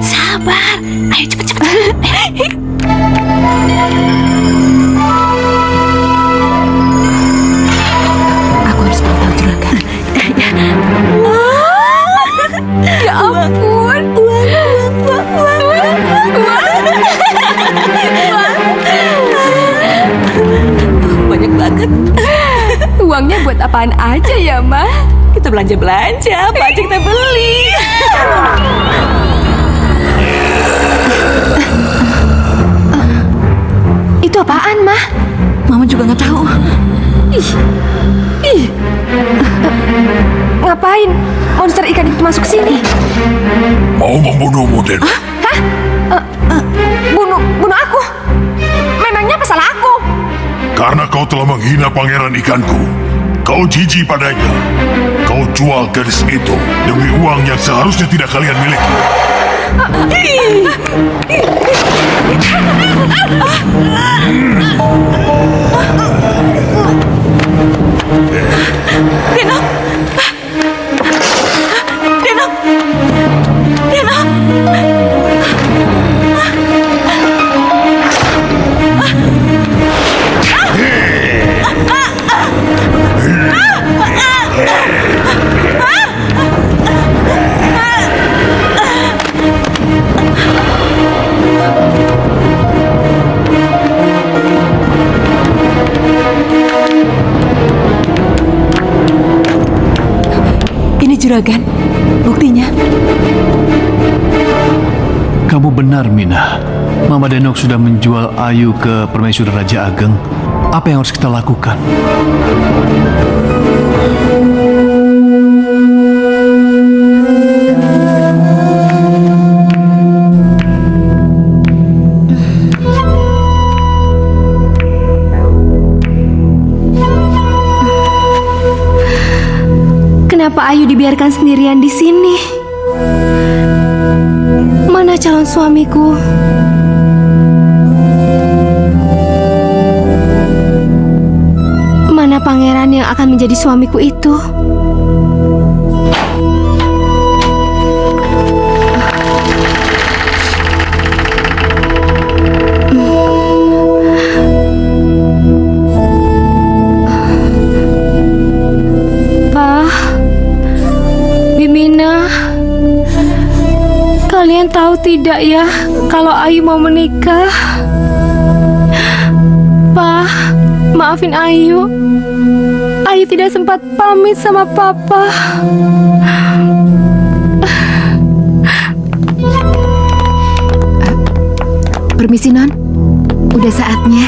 Sabar. Ayo cepet-cepet. Aku harus beritahu juragan. Ya ampun. Banyak banget. Uangnya buat apaan aja ya, Mah? Kita belanja-belanja, apa aja kita beli. Itu apaan, Mah? Mama juga nggak tahu. Ngapain monster ikan itu masuk sini? Mau membunuhmu, Den. Bunuh aku? Memangnya apa salah aku? Karena kau telah menghina pangeran ikanku. Kau jijik padanya. Kau jual gadis itu demi uang yang seharusnya tidak kalian miliki. Deno. Deno. Deno. Ini juragan, buktinya. Kamu benar, Mina. Mama Denok sudah menjual Ayu ke Permaisuri Raja Ageng. Apa yang harus kita lakukan? Kenapa Ayu dibiarkan sendirian di sini? Mana calon suamiku? Mana pangeran yang akan menjadi suamiku itu? Kalian tahu tidak ya kalau Ayu mau menikah? Pak, maafin Ayu. Ayu tidak sempat pamit sama Papa. Permisi, Non. Udah saatnya.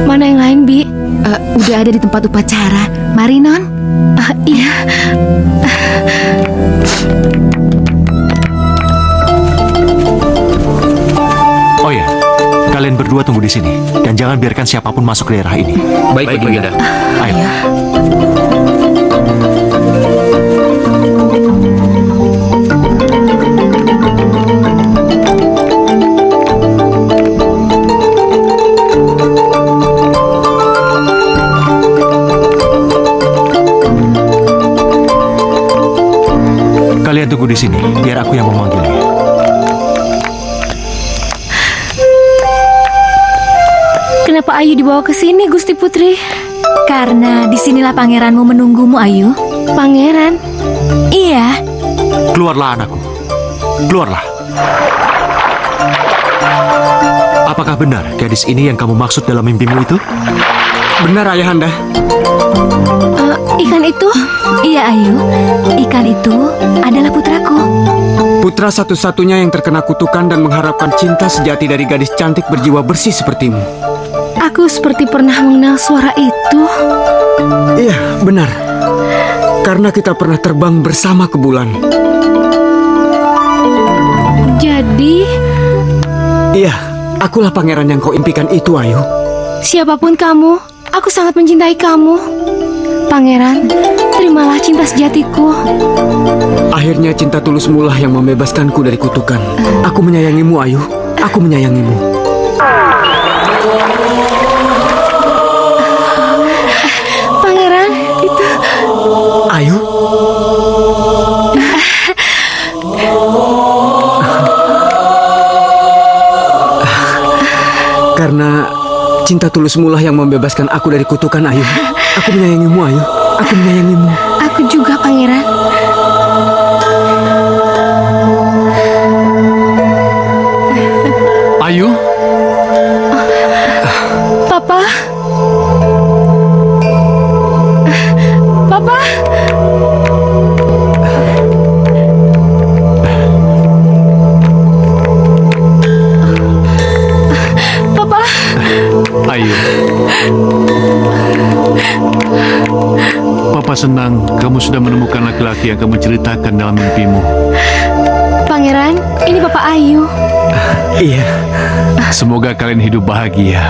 Mana yang lain, Bi? Udah ada di tempat upacara. Mari, Non. Iya. Oh ya, kalian berdua tunggu di sini dan jangan biarkan siapapun masuk ke daerah ini. Baik, Baginda. Ayo. Kalian tunggu di sini, biar aku yang memanggilnya. Kenapa Ayu dibawa ke sini, Gusti Putri? Karena disinilah pangeranmu menunggumu, Ayu. Pangeran? Iya. Keluarlah anakku, keluarlah. Apakah benar gadis ini yang kamu maksud dalam mimpimu itu? Benar, Ayahanda. Ikan itu? Iya, Ayu. Ikan itu adalah putraku. Putra putra satu-satunya yang terkena kutukan dan mengharapkan cinta sejati dari gadis cantik berjiwa bersih sepertimu. Aku seperti pernah mengenal suara itu. Iya, benar. Karena kita pernah terbang bersama ke bulan. Jadi, Iya, akulah pangeran yang kau impikan itu, Ayu. siapapun kamu, aku sangat mencintai kamu. Pangeran, terimalah cinta sejatiku. Akhirnya cinta tulusmu lah yang membebaskanku dari kutukan. Aku menyayangimu, Ayu. Aku menyayangimu. Pangeran, itu... Ayu? Karena cinta tulusmu lah yang membebaskan aku dari kutukan, Ayu. Aku menyayangimu, Ayu. Aku menyayangimu. Aku juga, Pangeran. Ayu, Papa? Papa? Papa? Ayu. Papa senang kamu sudah menemukan laki-laki yang kamu ceritakan dalam mimpimu. Pangeran, ini Bapak Ayu. Iya. Semoga kalian hidup bahagia.